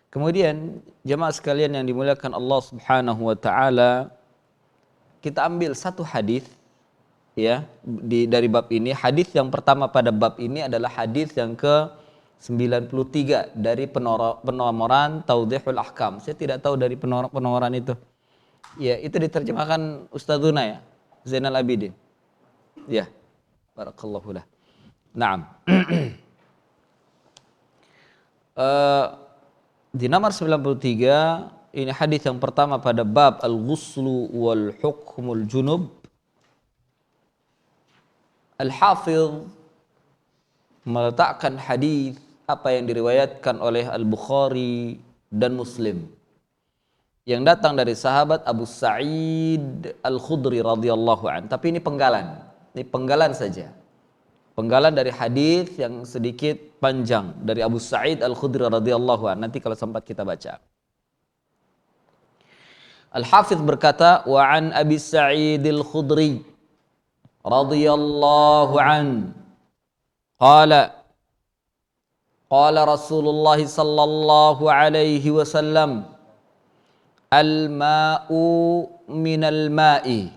Kemudian jemaah sekalian yang dimuliakan Allah Subhanahu wa taala, kita ambil satu hadis ya dari bab ini. Hadis yang pertama pada bab ini adalah hadis yang ke-93 dari penomoran Tawdihul Ahkam. Saya tidak tahu dari penomoran itu. Ya, itu diterjemahkan Ustadzuna ya, Zainal Abidin. Ya, barakallahu lah. Naam. Di nomor 93 ini hadis yang pertama pada bab al-ghuslu wal hukmul junub. Al-Hafidh meletakkan hadis apa yang diriwayatkan oleh Al-Bukhari dan Muslim yang datang dari sahabat Abu Sa'id Al-Khudri radhiyallahu an. Tapi ini penggalan saja. Penggalan dari hadis yang sedikit panjang dari Abu Sa'id Al-Khudri radhiyallahu an. Nanti kalau sempat kita baca. Al-Hafidh berkata, wa an Abi Sa'id Al-Khudri radhiyallahu an qala Rasulullah sallallahu alaihi wasallam al-ma'u minal ma'i.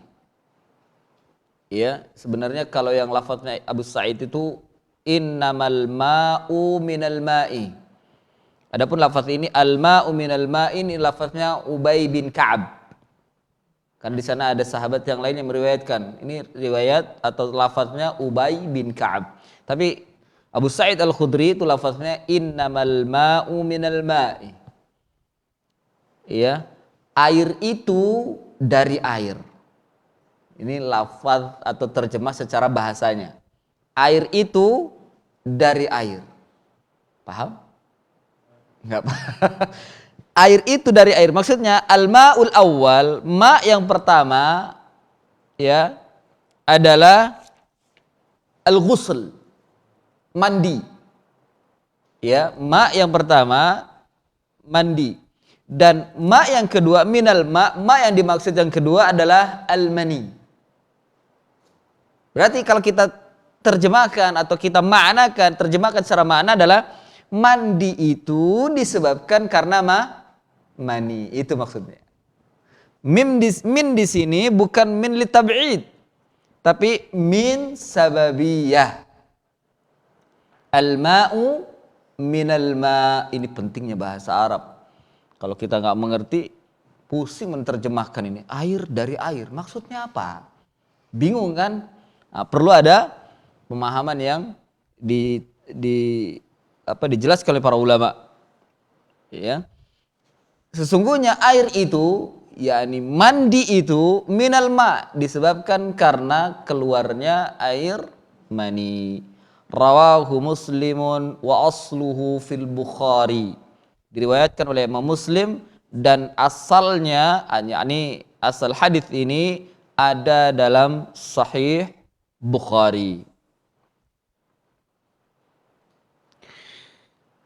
Ya, sebenarnya kalau yang lafaznya Abu Sa'id itu innamal ma'u minal ma'i. Adapun lafaz ini al-ma'u minal ma'i, ini lafaznya Ubay bin Ka'ab. Kan di sana ada sahabat yang lain yang meriwayatkan. Ini riwayat atau lafaznya Ubay bin Ka'ab. Tapi Abu Sa'id Al-Khudri itu lafaznya innamal ma'u minal ma'i. Ya, air itu dari air. Ini lafaz atau terjemah secara bahasanya. Air itu dari air. Paham? Enggak paham. Air itu dari air. Maksudnya al-ma'ul awal, ma yang pertama ya adalah al-ghusl, mandi. Ya, ma yang pertama mandi. Dan ma yang kedua minal ma yang dimaksud yang kedua adalah al-mani. Berarti kalau kita terjemahkan atau kita maknakan, terjemahkan secara makna adalah mandi itu disebabkan karena mani, itu maksudnya. Min di sini bukan min li tab'id, tapi min sababiyah. Al-ma'u minal ma', ini pentingnya bahasa Arab. Kalau kita nggak mengerti, pusing menerjemahkan ini. Air dari air, maksudnya apa? Bingung kan? Nah, perlu ada pemahaman yang dijelaskan oleh para ulama. Ya. Sesungguhnya air itu, yakni mandi itu minal ma, disebabkan karena keluarnya air mani. Rawahu Muslimun wa asluhu fil Bukhari. Diriwayatkan oleh Imam Muslim dan asalnya, yakni asal hadis ini ada dalam Sahih Bukhari.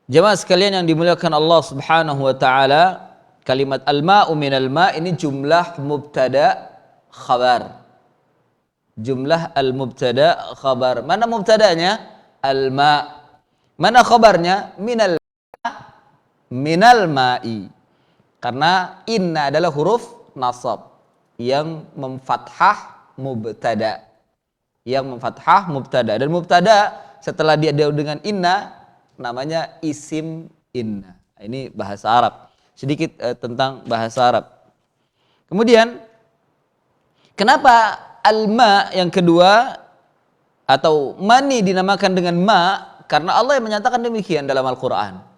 Jemaah sekalian yang dimuliakan Allah Subhanahu wa taala, kalimat al-ma'u minal ma' ini jumlah mubtada khabar. Jumlah al-mubtada khabar. Mana mubtadanya? Al-ma'. Mana khabarnya? Minal ma'i. Karena inna adalah huruf nasab yang memfathah mubtada. Yang memfathah mubtada. Dan mubtada setelah dia dengan inna namanya isim inna. Ini bahasa Arab. Sedikit tentang bahasa Arab. Kemudian kenapa al-ma yang kedua atau mani dinamakan dengan ma? Karena Allah yang menyatakan demikian dalam Al-Quran.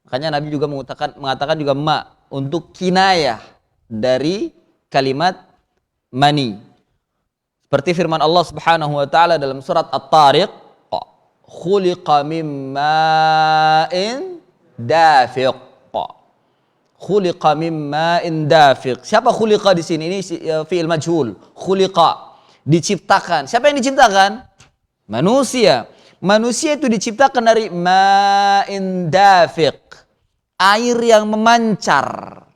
Makanya Nabi juga mengatakan juga ma untuk kinayah dari kalimat mani. Seperti firman Allah Subhanahu wa taala dalam surat At-Tariq, khuliqa min ma'in dafiq. Khuliqa min ma'in dafiq. Siapa khuliqa di sini? Ini fi'il majhul. Khuliqa, diciptakan. Siapa yang diciptakan? Manusia. Manusia itu diciptakan dari ma'in dafiq. Air yang memancar.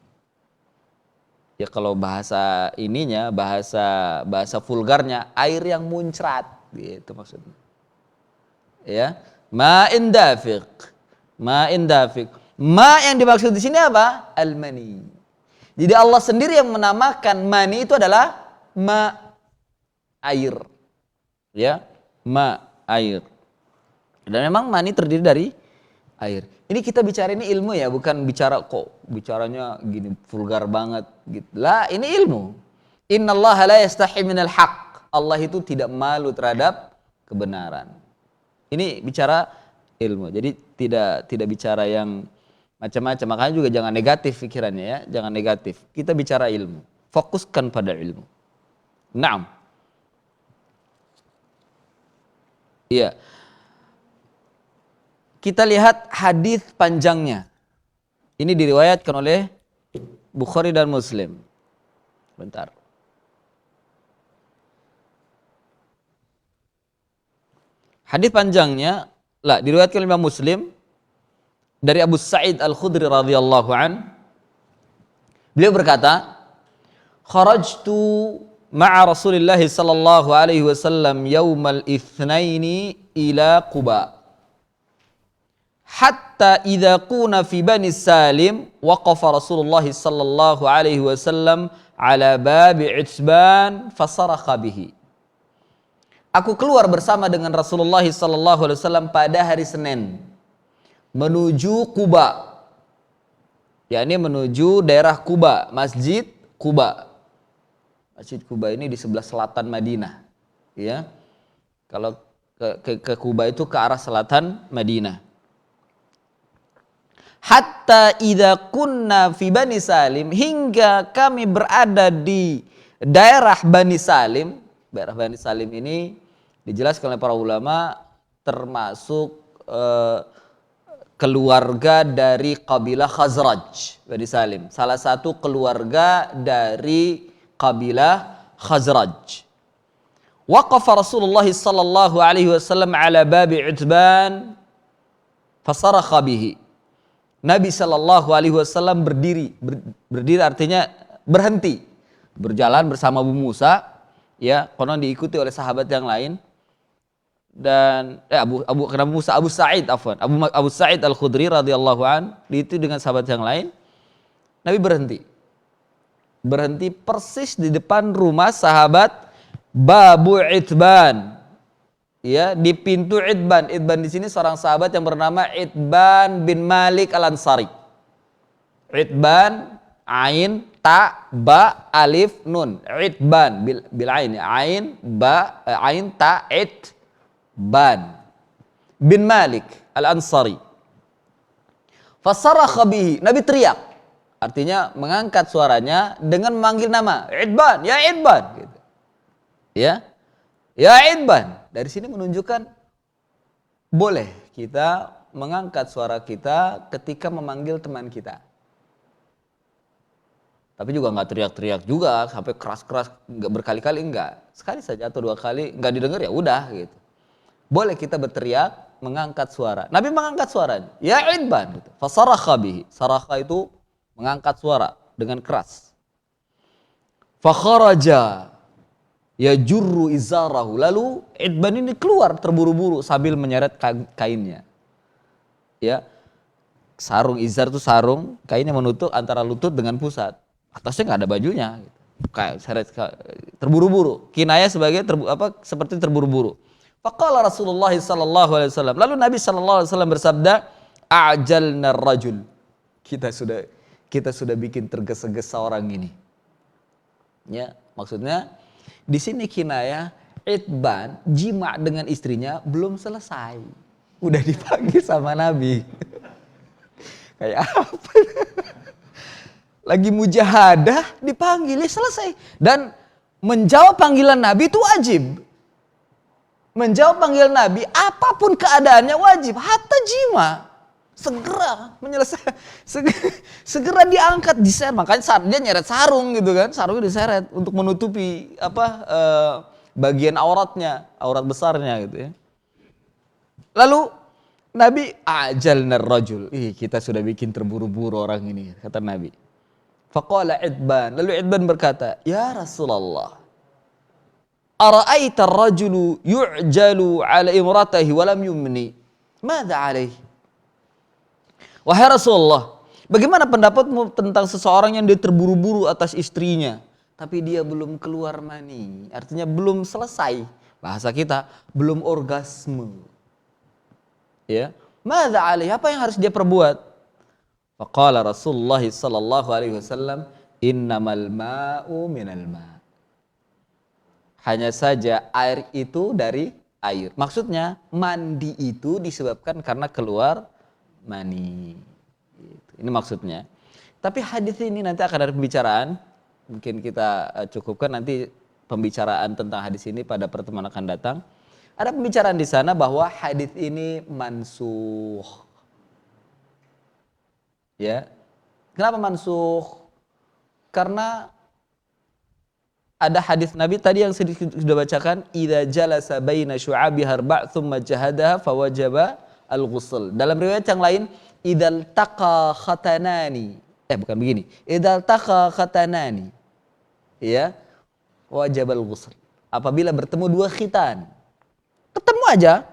Ya kalau bahasa ininya, bahasa vulgarnya, air yang muncrat, gitu maksudnya. Ya, ma'in dafiq. Ma'in dafiq. Ma yang dimaksud di sini apa? Al-mani. Jadi Allah sendiri yang menamakan mani itu adalah ma, air. Ya, ma, air. Dan memang mani terdiri dari air. Ini kita bicara ini ilmu ya, bukan bicaranya gini vulgar banget gitu. Lah, ini ilmu. Innallaha la yastahi minal haq. Allah itu tidak malu terhadap kebenaran. Ini bicara ilmu. Jadi tidak bicara yang macam-macam. Makanya juga jangan negatif pikirannya ya, jangan negatif. Kita bicara ilmu. Fokuskan pada ilmu. Naam. Iya. Kita lihat hadis panjangnya. Ini diriwayatkan oleh Bukhari dan Muslim. Bentar. Hadis panjangnya diriwayatkan oleh Imam Muslim dari Abu Sa'id Al-Khudri radhiyallahu an. Beliau berkata, "Kharajtu ma'a Rasulillah sallallahu alaihi wasallam yaumal itsnaini ila Quba. Hatta idza kuna fi Bani Salim waqafa Rasulullah sallallahu alaihi wasallam ala babi Utsban fasarakha bihi." Aku keluar bersama dengan Rasulullah sallallahu alaihi wasallam pada hari Senin menuju Quba. Yakni menuju daerah Quba, Masjid Quba. Masjid Quba ini di sebelah selatan Madinah, ya. Kalau ke Quba itu ke arah selatan Madinah. Hatta idza kunna fi Bani Salim, hingga kami berada di daerah Bani Salim. Daerah Bani Salim ini dijelaskan oleh para ulama termasuk keluarga dari kabilah Khazraj. Bani Salim, salah satu keluarga dari kabilah Khazraj. Waqafa Rasulullah sallallahu alaihi wasallam ala babi Utsban fasarakha bihi. Nabi sallallahu alaihi wasallam berdiri artinya berhenti, berjalan bersama Abu Musa, ya, konon diikuti oleh sahabat yang lain, dan Abu Sa'id Al-Khudri radhiyallahu an, diikuti dengan sahabat yang lain. Nabi berhenti persis di depan rumah sahabat Babu Itban, ya, di pintu Itban. Itban di sini seorang sahabat yang bernama Itban bin Malik Al-Ansari. Itban, ain, ta, ba, alif, nun. Itban bil ain, ain, ba, ain, ta, Itban bin Malik Al-Ansari. Fasarakha bihi, Nabi teriak, artinya mengangkat suaranya dengan memanggil nama, Itban, ya Itban, gitu. Ya Itban. Dari sini menunjukkan boleh kita mengangkat suara kita ketika memanggil teman kita. Tapi juga nggak teriak-teriak juga sampai keras-keras, nggak berkali-kali, enggak. Sekali saja atau dua kali nggak didengar ya udah gitu. Boleh kita berteriak, mengangkat suara. Nabi mengangkat suaranya, ya Itban, gitu. Fasarakha bihi. Sarakha itu mengangkat suara dengan keras. Fakharaja ya jurru izarahu. Lalu Itban ini keluar terburu-buru sambil menyeret kainnya. Ya, sarung, izar itu sarung, kainnya menutup antara lutut dengan pusat. Atasnya nggak ada bajunya. Gitu. Kayak seret terburu-buru. Kinayah sebagai seperti terburu-buru. Faqala Rasulullah sallallahu alaihi wasallam. Lalu Nabi sallallahu alaihi wasallam bersabda, "Ajalna rajul." Kita sudah bikin tergesa-gesa orang ini. Ya, maksudnya di sini kinayah Itban jima dengan istrinya belum selesai, udah dipanggil sama Nabi. Kayak apa? Lagi mujahadah dipanggil, selesai. Dan menjawab panggilan Nabi itu wajib. Menjawab panggilan Nabi apapun keadaannya wajib, hatta jima. Segera menyelesaikan, segera diangkat, diseret. Makanya dia nyeret sarung gitu kan, sarungnya diseret untuk menutupi bagian auratnya, aurat besarnya gitu ya. Lalu Nabi ajalna rajul, kita sudah bikin terburu-buru orang ini, kata Nabi. Faqala Itban, lalu Itban berkata, ya Rasulullah, ara'aita ar-rajulu yu'jalu ala imratihi wa lam yumni, madza alaihi? Wahai Rasulullah, bagaimana pendapatmu tentang seseorang yang dia terburu-buru atas istrinya, tapi dia belum keluar mani, artinya belum selesai, bahasa kita belum orgasme. Ya, madza alaihi, apa yang harus dia perbuat? Faqala Rasulullah sallallahu alaihi wasallam, innamal ma'u minal ma'. Hanya saja air itu dari air. Maksudnya mandi itu disebabkan karena keluar mani. Ini maksudnya. Tapi hadis ini nanti akan ada pembicaraan. Mungkin kita cukupkan nanti pembicaraan tentang hadis ini pada pertemuan akan datang. Ada pembicaraan di sana bahwa hadis ini mansukh. Ya. Kenapa mansukh? Karena ada hadis Nabi tadi yang sudah bacakan, idza jalasa baina syu'abi harba' thumma jahadaha fawajaba al-ghusl. Dalam riwayat yang lain, idzal taqa khatanani. Bukan begini. Idzal taqa khatanani. Ya. Wajib al-ghusl. Apabila bertemu dua khitan. Ketemu aja.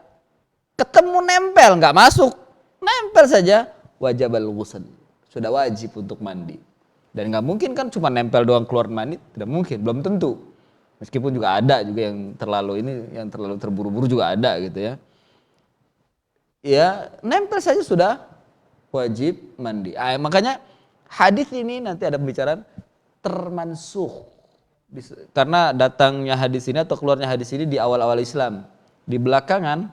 Ketemu nempel, enggak masuk. Nempel saja, wajib al-ghusl. Sudah wajib untuk mandi. Dan nggak mungkin kan cuma nempel doang keluar mani, tidak mungkin, belum tentu. Meskipun juga ada juga yang terlalu terburu-buru juga ada gitu ya. Ya nempel saja sudah wajib mandi. Makanya hadis ini nanti ada pembicaraan termansuh. Karena datangnya hadis ini atau keluarnya hadis ini di awal-awal Islam. Di belakangan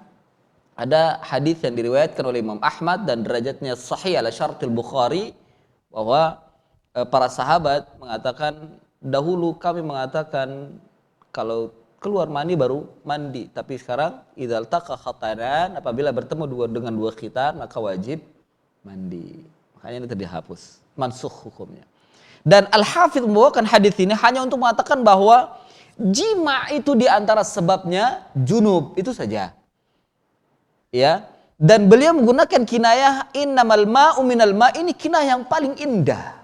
ada hadis yang diriwayatkan oleh Imam Ahmad dan derajatnya sahih ala syartil Bukhari bahwa para sahabat mengatakan, dahulu kami mengatakan kalau keluar mani baru mandi, tapi sekarang idzal taqa khatanan, apabila bertemu dengan dua khitan maka wajib mandi. Makanya ini dihapus, mansukh hukumnya. Dan Al-Hafidz membawakan hadis ini hanya untuk mengatakan bahwa jima itu diantara sebabnya junub, itu saja. Ya. Dan beliau menggunakan kinayah innamal ma'u minal ma', ini kinayah yang paling indah.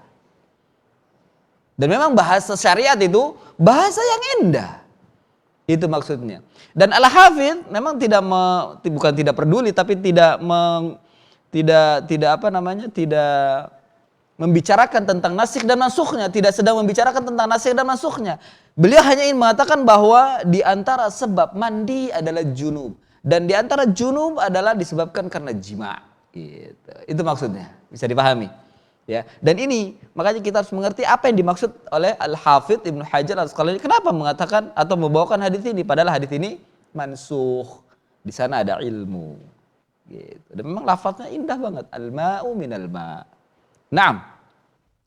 Dan memang bahasa syariat itu bahasa yang indah. Itu maksudnya. Dan Al-Hafidz memang bukan tidak peduli, tapi tidak membicarakan tentang nasikh dan mansukhnya, tidak sedang membicarakan tentang nasikh dan mansukhnya. Beliau hanya ingin mengatakan bahwa di antara sebab mandi adalah junub, dan di antara junub adalah disebabkan karena jima. Gitu. Itu maksudnya. Bisa dipahami. Ya, dan ini makanya kita harus mengerti apa yang dimaksud oleh Al-Hafidz Ibnu Hajar Al-Asqalani. Kenapa mengatakan atau membawakan hadis ini padahal hadis ini mansukh. Di sana ada ilmu. Gitu. Dan memang lafaznya indah banget. Al-ma'u minal ma'. Naam.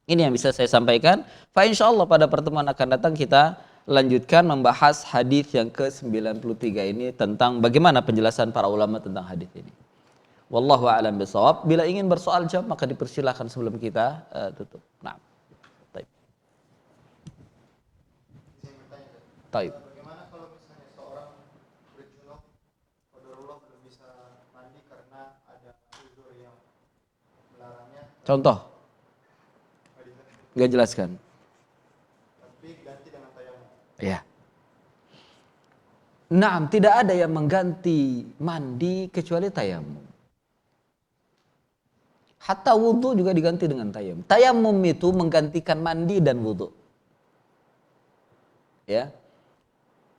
Ini yang bisa saya sampaikan. Fa insyaallah pada pertemuan akan datang kita lanjutkan membahas hadis yang ke-93 ini tentang bagaimana penjelasan para ulama tentang hadis ini. Wallahu a'lam bishawab. Bila ingin bersoal jawab maka dipersilahkan sebelum kita tutup. Nah. Baik. Baik. Bagaimana kalau misalnya seorang berjunub qadarullah belum bisa mandi karena ada uzur yang melarangnya? Contoh. Enggak jelaskan. Tapi ganti dengan tayamum. Iya. Naam, tidak ada yang mengganti mandi kecuali tayamum. Hatta wudhu juga diganti dengan tayamum. Tayamum itu menggantikan mandi dan wudhu. Ya,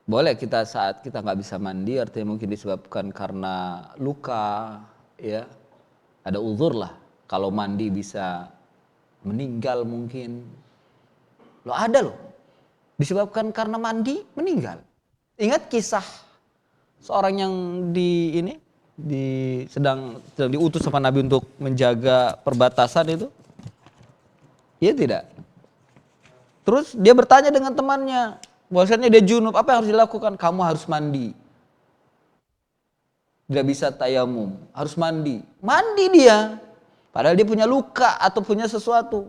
boleh kita saat kita nggak bisa mandi, artinya mungkin disebabkan karena luka, ya, ada uzur lah. Kalau mandi bisa meninggal mungkin. Ada loh, disebabkan karena mandi meninggal. Ingat kisah seorang yang sedang diutus sama Nabi untuk menjaga perbatasan itu? Iya tidak? Terus dia bertanya dengan temannya, bahwasanya dia junub, apa yang harus dilakukan? Kamu harus mandi. Tidak bisa tayamum, harus mandi. Mandi dia, padahal dia punya luka atau punya sesuatu.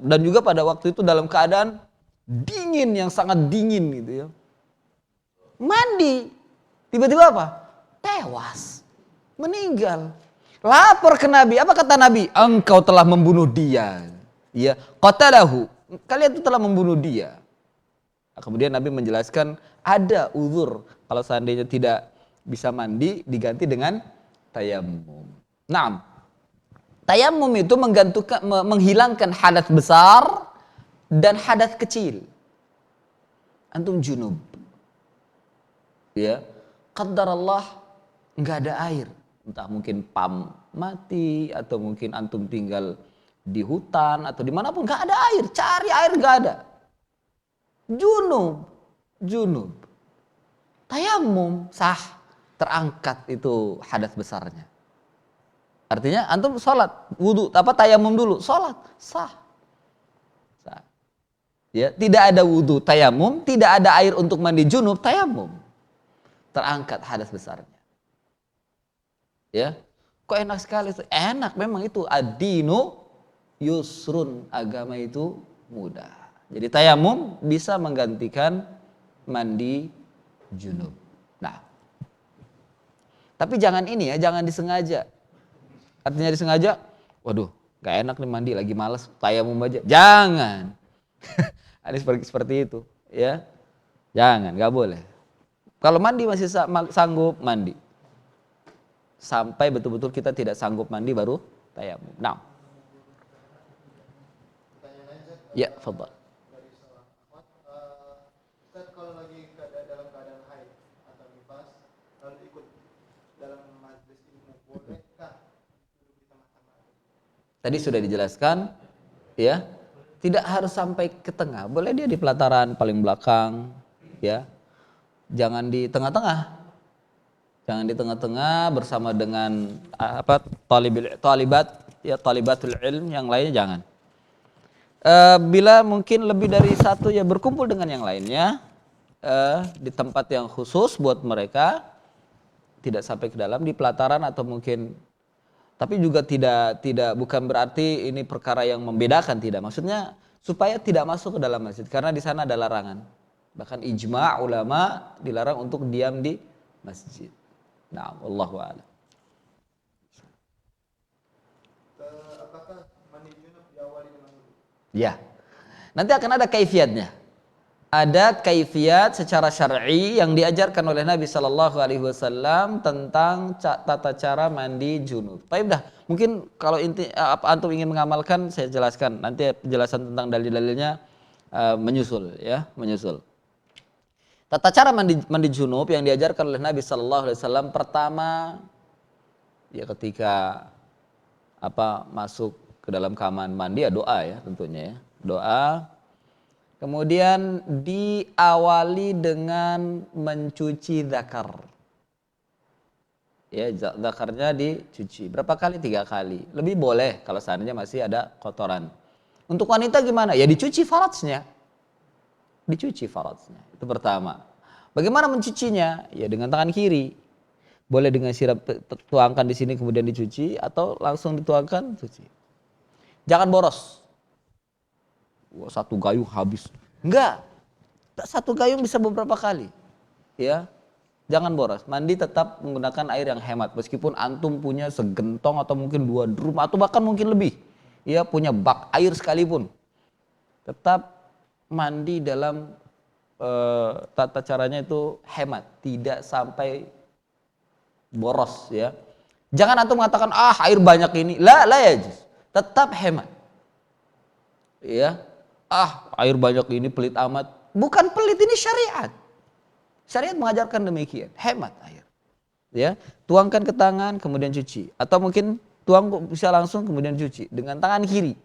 Dan juga pada waktu itu dalam keadaan dingin, yang sangat dingin gitu ya. Mandi, tiba-tiba apa? Tewas, meninggal. Lapor ke Nabi, apa kata Nabi? Engkau telah membunuh dia. Ya, qatalahu. Kalian itu telah membunuh dia. Kemudian Nabi menjelaskan ada uzur kalau seandainya tidak bisa mandi diganti dengan tayamum. Naam. Tayamum itu menghilangkan hadas besar dan hadas kecil. Antum junub. Ya, qadarallah enggak ada air. Entah mungkin pam mati atau mungkin antum tinggal di hutan atau dimanapun enggak ada air, cari air enggak ada. Junub. Tayamum sah. terangkat itu hadas besarnya. Artinya antum sholat, wudu, tayamum dulu, sholat, sah. Ya, tidak ada wudu, tayamum, tidak ada air untuk mandi junub, tayamum. Terangkat hadas besarnya. Ya, kok enak sekali? Enak memang itu. Ad-dinu yusrun, agama itu mudah. Jadi tayamum bisa menggantikan mandi junub. Nah, tapi jangan ini ya, jangan disengaja. Artinya disengaja, waduh, gak enak nih mandi, lagi malas, tayamum aja. Jangan. Ada seperti itu, ya. Jangan, gak boleh. Kalau mandi masih sanggup, mandi. Sampai betul-betul kita tidak sanggup mandi baru tayamum. Nah. Ya, fadhal. Dari seorang akhwat, Ustaz, kalau lagi dalam keadaan haid atau nifas lalu ikut dalam majelis ilmu, bolehkah duduk di tengah-tengah? Tadi sudah dijelaskan, ya. Tidak harus sampai ke tengah, boleh dia di pelataran paling belakang, ya. Jangan di tengah-tengah. Jangan di tengah-tengah bersama dengan talibatul ilm yang lainnya, jangan. Bila mungkin lebih dari satu, ya berkumpul dengan yang lainnya di tempat yang khusus buat mereka, tidak sampai ke dalam di pelataran atau mungkin. Tapi juga tidak bukan berarti ini perkara yang membedakan, tidak. Maksudnya supaya tidak masuk ke dalam masjid karena di sana ada larangan. Bahkan ijma' ulama dilarang untuk diam di masjid. Nah, wallahu a'lam. Apakah mandi junub diawali dengan wudu? Ya. Nanti akan ada kaifiatnya. Ada kaifiat secara syar'i yang diajarkan oleh Nabi Shallallahu Alaihi Wasallam tentang tata cara mandi junub. Baik dah, mungkin kalau antum ingin mengamalkan, saya jelaskan. Nanti penjelasan tentang dalil-dalilnya menyusul. Tata cara mandi junub yang diajarkan oleh Nabi Shallallahu Alaihi Wasallam, pertama, ya ketika masuk ke dalam kamar mandi, ya doa, ya tentunya, ya doa. Kemudian diawali dengan mencuci zakar. Ya, zakarnya dicuci. Berapa kali? 3 kali. Lebih boleh kalau seandainya masih ada kotoran. Untuk wanita gimana? Ya dicuci faradsnya. Dicuci faradsnya. Itu pertama. Bagaimana mencucinya? Ya dengan tangan kiri. Boleh dengan siram, tuangkan di sini kemudian dicuci, atau langsung dituangkan, cuci. Jangan boros. Wah, 1 gayung habis. Enggak. 1 gayung bisa beberapa kali. Ya. Jangan boros. Mandi tetap menggunakan air yang hemat. Meskipun antum punya segentong atau mungkin 2 drum atau bahkan mungkin lebih. Ya, punya bak air sekalipun. Tetap mandi dalam tata caranya itu hemat. Tidak sampai boros, ya. Jangan antum mengatakan air banyak ini. La ya. Tetap hemat. Ya. Air banyak ini pelit amat. Bukan pelit, ini syariat. Syariat mengajarkan demikian, hemat air. Ya, tuangkan ke tangan kemudian cuci, atau mungkin tuang bisa langsung kemudian cuci dengan tangan kiri.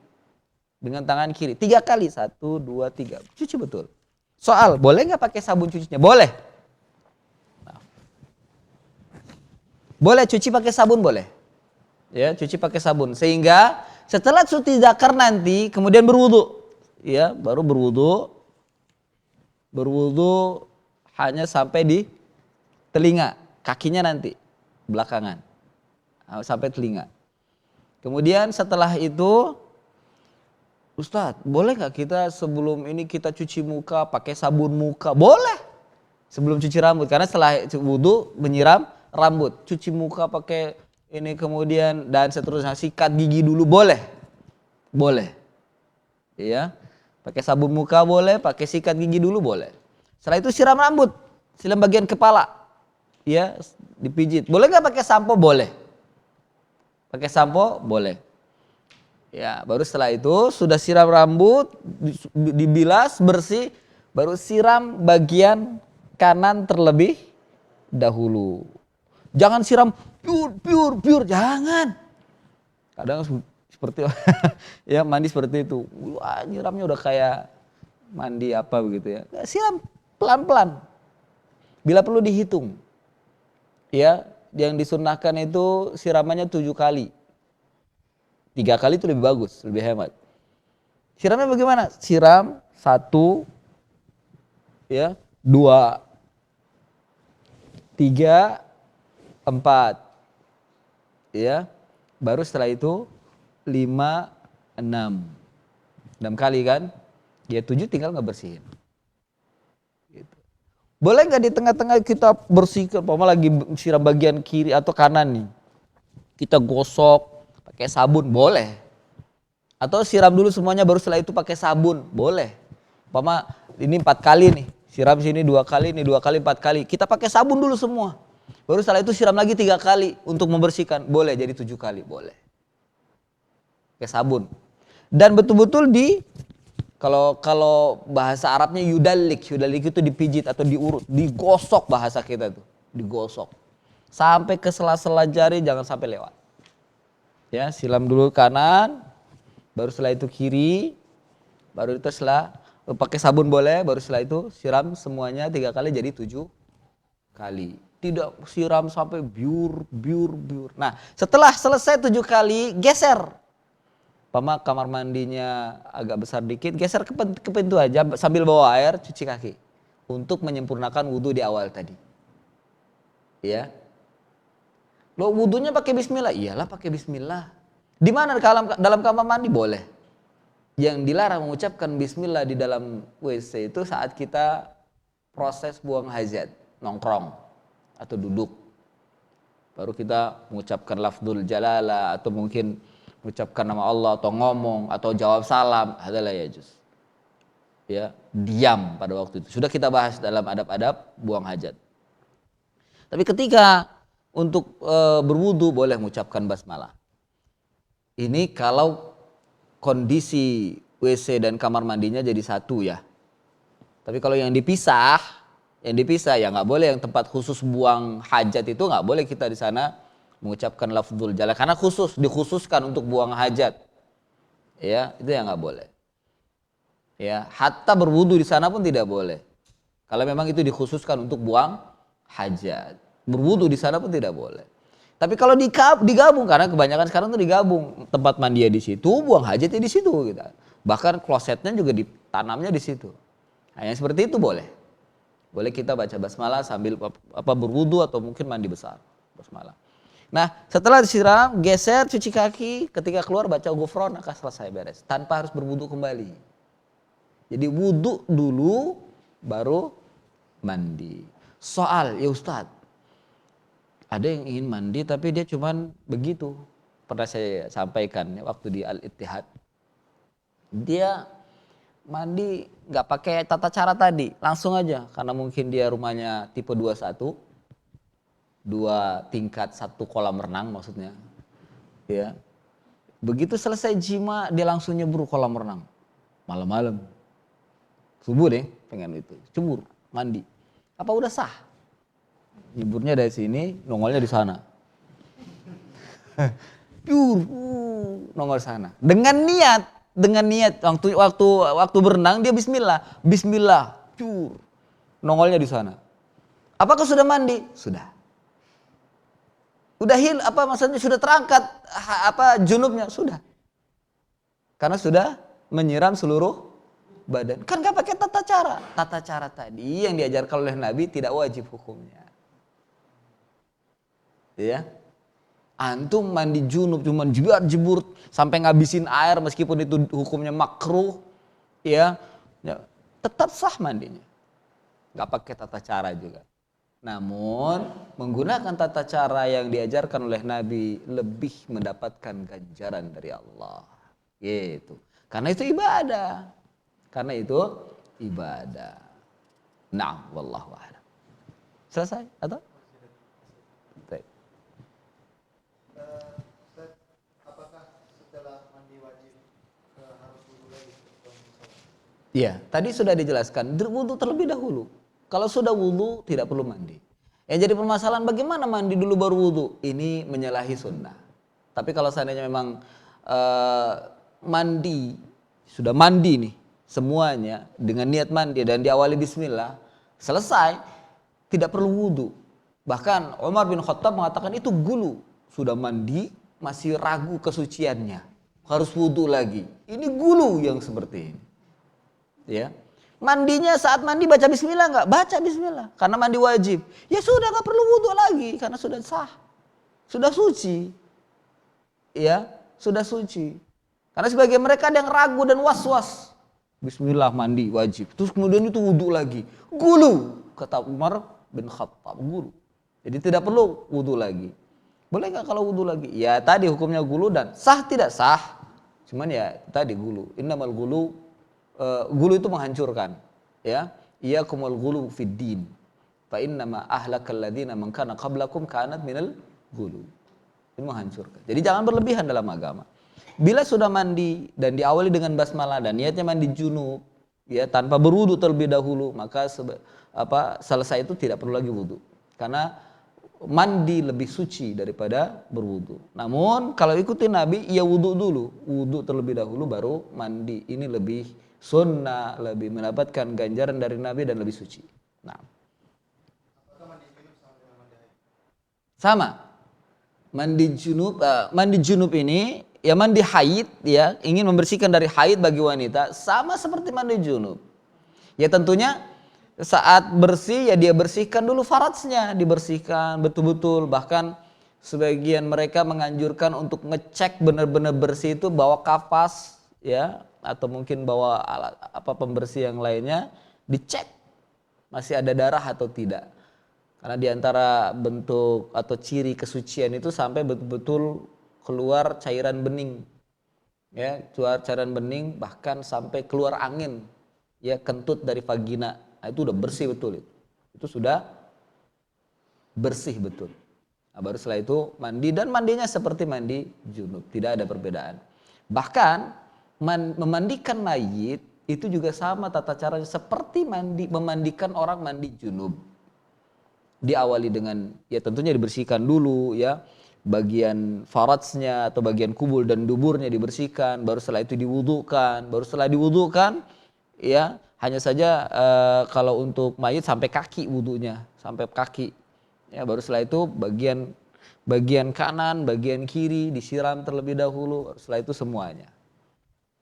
Dengan tangan kiri 3 kali, 1, 2, 3. Cuci betul. Soal, boleh nggak pakai sabun cucinya? Boleh. Nah. Boleh cuci pakai sabun, boleh. Ya, cuci pakai sabun sehingga setelah cuci zakar nanti kemudian berwudu. Ya, baru berwudu hanya sampai di telinga, kakinya nanti belakangan sampai telinga. Kemudian setelah itu, Ustadz, boleh nggak kita sebelum ini kita cuci muka pakai sabun muka? Boleh. Sebelum cuci rambut, karena setelah wudu menyiram rambut, cuci muka pakai ini kemudian dan seterusnya, sikat gigi dulu, boleh. Iya. Pakai sabun muka boleh, pakai sikat gigi dulu boleh. Setelah itu siram rambut, siram bagian kepala, ya, dipijit. Boleh nggak pakai sampo? Boleh. Pakai sampo boleh. Ya, baru setelah itu sudah siram rambut, dibilas bersih, baru siram bagian kanan terlebih dahulu. Jangan siram pure, jangan. Kadang seperti ya mandi seperti itu. Wah, nyiramnya udah kayak mandi apa begitu, ya. Siram pelan-pelan. Bila perlu dihitung. Ya, yang disunnahkan itu siramannya 7 kali. 3 kali itu lebih bagus, lebih hemat. Siramnya bagaimana? Siram 1, ya, 2, 3, 4, ya. Baru setelah itu 5, 6. 6 kali kan? Ya 7 tinggal ngebersihin. Gitu. Boleh nggak di tengah-tengah kita bersihkan, umpama lagi siram bagian kiri atau kanan nih, kita gosok pakai sabun, boleh. Atau siram dulu semuanya baru setelah itu pakai sabun, boleh. Umpama ini 4 kali nih, siram sini 2 kali, ini 2 kali, 4 kali, kita pakai sabun dulu semua. Baru setelah itu siram lagi 3 kali untuk membersihkan, boleh jadi 7 kali, boleh. Pakai sabun. Dan betul-betul kalau bahasa Arabnya yudalik itu dipijit atau diurut, digosok bahasa kita tuh, digosok. Sampai ke sela-sela jari jangan sampai lewat. Ya, siram dulu kanan, baru setelah itu kiri, baru itu setelah pakai sabun boleh, baru setelah itu siram semuanya 3 kali jadi 7 kali. Tidak siram sampai biur. Nah, setelah selesai 7 kali, geser. Pama kamar mandinya agak besar dikit, geser ke pintu aja sambil bawa air, cuci kaki. Untuk menyempurnakan wudhu di awal tadi. Ya. Lo wudhunya pakai bismillah? Iyalah pakai bismillah. Di mana dalam kamar mandi? Boleh. Yang dilarang mengucapkan bismillah di dalam WC itu saat kita proses buang hajat, nongkrong atau duduk. Baru kita mengucapkan lafdzul jalalah atau mungkin mengucapkan nama Allah atau ngomong atau jawab salam, adalah ya juz. Ya, diam pada waktu itu. Sudah kita bahas dalam adab-adab buang hajat. Tapi ketika untuk berwudu boleh mengucapkan basmalah. Ini kalau kondisi WC dan kamar mandinya jadi satu ya. Tapi kalau yang dipisah ya nggak boleh, yang tempat khusus buang hajat itu nggak boleh kita di sana mengucapkan lafdzul jalalah karena dikhususkan untuk buang hajat. Ya, itu yang nggak boleh. Ya, hatta berwudu di sana pun tidak boleh. Kalau memang itu dikhususkan untuk buang hajat. Berwudu di sana pun tidak boleh. Tapi kalau digabung, karena kebanyakan sekarang tuh digabung, tempat mandi di situ, buang hajatnya di situ gitu. Bahkan klosetnya juga ditanamnya di situ. Nah, yang seperti itu boleh. Boleh kita baca basmalah sambil berwudu atau mungkin mandi besar. Basmalah. Nah, setelah disiram, geser, cuci kaki, ketika keluar baca ghufran, akan selesai beres. Tanpa harus berwudu kembali. Jadi wudu dulu, baru mandi. Soal, ya Ustadz, ada yang ingin mandi tapi dia cuman begitu. Pernah saya sampaikan ya, waktu di Al-Ittihad. Dia mandi gak pakai tata cara tadi, langsung aja. Karena mungkin dia rumahnya tipe 21. 2 tingkat 1 kolam renang maksudnya. Ya. Begitu selesai jima dia langsung nyebur kolam renang. Malam-malam. Subuh deh pengen itu. Cebur, mandi. Apa udah sah? Nyeburnya dari sini, nongolnya di sana. Nongol sana. Dengan niat waktu berenang dia bismillah, nongolnya di sana. Apakah sudah mandi? Sudah. Udah maksudnya sudah terangkat junubnya? Sudah. Karena sudah menyiram seluruh badan. Kan gak pakai tata cara. Tata cara tadi yang diajarkan oleh Nabi tidak wajib hukumnya. Ya. Antum mandi junub cuman jebur sampai ngabisin air meskipun itu hukumnya makruh, ya tetap sah mandinya. Gak pakai tata cara juga. Namun menggunakan tata cara yang diajarkan oleh Nabi lebih mendapatkan ganjaran dari Allah. Gitu. Karena itu ibadah. Nah, wallahu a'lam. Selesai atau? Baik. Apakah setelah mandi wajib harus wudu lagi? Iya, tadi sudah dijelaskan, wudu terlebih dahulu. Kalau sudah wudu tidak perlu mandi. Yang jadi permasalahan bagaimana mandi dulu baru wudu? Ini menyalahi sunnah. Tapi kalau seandainya memang sudah mandi nih semuanya dengan niat mandi dan diawali bismillah, selesai, tidak perlu wudu. Bahkan Umar bin Khattab mengatakan itu gulu. Sudah mandi masih ragu kesuciannya. Harus wudhu lagi. Ini gulu yang seperti ini. Ya. Mandinya saat mandi baca bismillah enggak? Baca bismillah. Karena mandi wajib. Ya sudah enggak perlu wudhu lagi. Karena sudah sah. Sudah suci. Ya. Sudah suci. Karena sebagian mereka ada yang ragu dan was-was. Bismillah mandi wajib. Terus kemudian itu wudhu lagi. Gulu. Kata Umar bin Khattab. Gulu. Jadi tidak perlu wudhu lagi. Boleh nggak kalau wudhu lagi? Ya tadi hukumnya gulu dan sah tidak sah. Cuman ya tadi gulu. Innamal gulu. Gulu itu menghancurkan. Ya. Iyakumul gulu fid din. Fa innama ahlakal ladzina man kana qablakum kanat minal gulu. Ini menghancurkan. Jadi jangan berlebihan dalam agama. Bila sudah mandi dan diawali dengan basmalah dan niatnya mandi junub, ya tanpa berwudu terlebih dahulu, maka selesai itu tidak perlu lagi wudu. Karena mandi lebih suci daripada berwudu. Namun kalau ikuti Nabi, ya wudu dulu, wudu terlebih dahulu baru mandi. Ini lebih sunnah, lebih mendapatkan ganjaran dari Nabi dan lebih suci. Nah, sama. Mandi junub ini ya mandi haid, ya ingin membersihkan dari haid bagi wanita sama seperti mandi junub. Ya tentunya saat bersih ya dia bersihkan dulu faradsnya, dibersihkan betul-betul. Bahkan sebagian mereka menganjurkan untuk ngecek benar-benar bersih itu bawa kapas ya atau mungkin bawa alat pembersih yang lainnya, dicek masih ada darah atau tidak. Karena diantara bentuk atau ciri kesucian itu sampai betul-betul keluar cairan bening, ya keluar cairan bening bahkan sampai keluar angin, ya kentut dari vagina, nah, itu udah bersih betul itu sudah bersih betul. Nah, baru setelah itu mandi dan mandinya seperti mandi junub, tidak ada perbedaan. Bahkan memandikan mayit itu juga sama tata caranya seperti memandikan orang mandi junub. Diawali dengan ya tentunya dibersihkan dulu ya bagian faradsnya atau bagian kubul dan duburnya dibersihkan, baru setelah itu diwudukan, baru setelah diwudukan ya hanya saja kalau untuk mayit sampai kaki wudunya, sampai kaki ya, baru setelah itu bagian kanan, bagian kiri disiram terlebih dahulu, setelah itu semuanya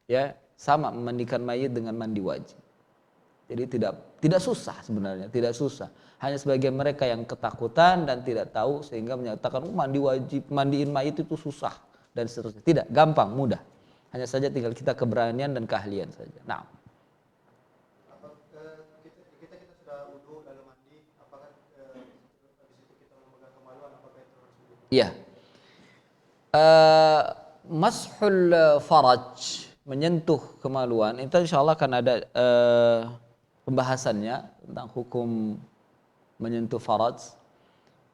ya sama memandikan mayit dengan mandi wajib. Jadi tidak susah sebenarnya, tidak susah. Hanya sebagian mereka yang ketakutan dan tidak tahu sehingga menyatakan mandi wajib, mandiin mayit itu susah dan seterusnya. Tidak, gampang, mudah. Hanya saja tinggal kita keberanian dan keahlian saja. Nah, kita sudah wudu lalu mandi, apakah habis itu kita memegang kemaluan, apakah itu harus wudu? iya. Mashul faraj, menyentuh kemaluan, itu insya Allah akan ada pembahasannya tentang hukum menyentuh faraj.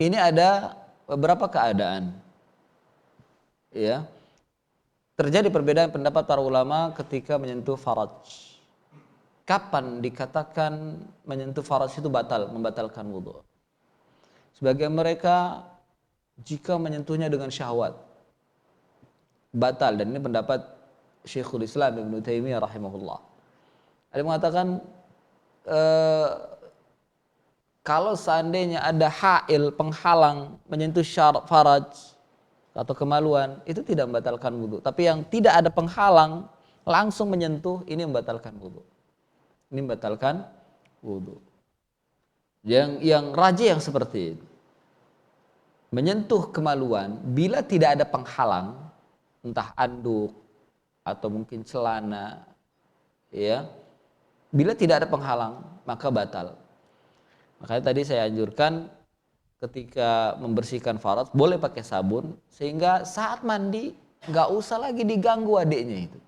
Ini ada beberapa keadaan. Ya. Terjadi perbedaan pendapat para ulama ketika menyentuh faraj. Kapan dikatakan menyentuh faraj itu membatalkan wudu? Sebagian mereka jika menyentuhnya dengan syahwat batal, dan ini pendapat Syekhul Islam Ibnu Taimiyah rahimahullah. Ada yang mengatakan kalau seandainya ada hail penghalang menyentuh faraj atau kemaluan, itu tidak membatalkan wudu. Tapi yang tidak ada penghalang langsung menyentuh, ini membatalkan wudu. Ini membatalkan wudu. Yang rajih yang seperti itu. Menyentuh kemaluan bila tidak ada penghalang, entah anduk atau mungkin celana, ya. Bila tidak ada penghalang, maka batal. Makanya tadi saya anjurkan ketika membersihkan faraj boleh pakai sabun, sehingga saat mandi nggak usah lagi diganggu adiknya itu.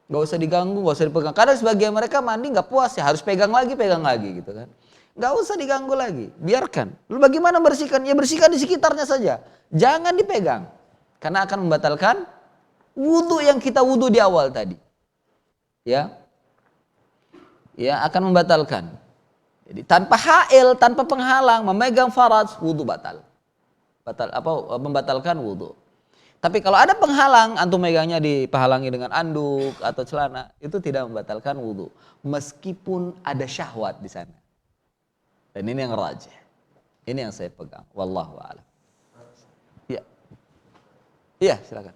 Nggak usah diganggu, nggak usah dipegang. Kadang sebagian mereka mandi nggak puas ya harus pegang lagi gitu kan. Nggak usah diganggu lagi, biarkan. Lalu bagaimana bersihkan? Ya bersihkan di sekitarnya saja, jangan dipegang, karena akan membatalkan wudu yang kita wudu di awal tadi. Ya akan membatalkan. Jadi tanpa hail, tanpa penghalang memegang faraj, wudu batal. Membatalkan wudu. Tapi kalau ada penghalang, antum megangnya dihalangi dengan anduk atau celana, itu tidak membatalkan wudu meskipun ada syahwat di sana. Dan ini yang rajih. Ini yang saya pegang. Wallahu a'lam. Iya. Iya, silakan.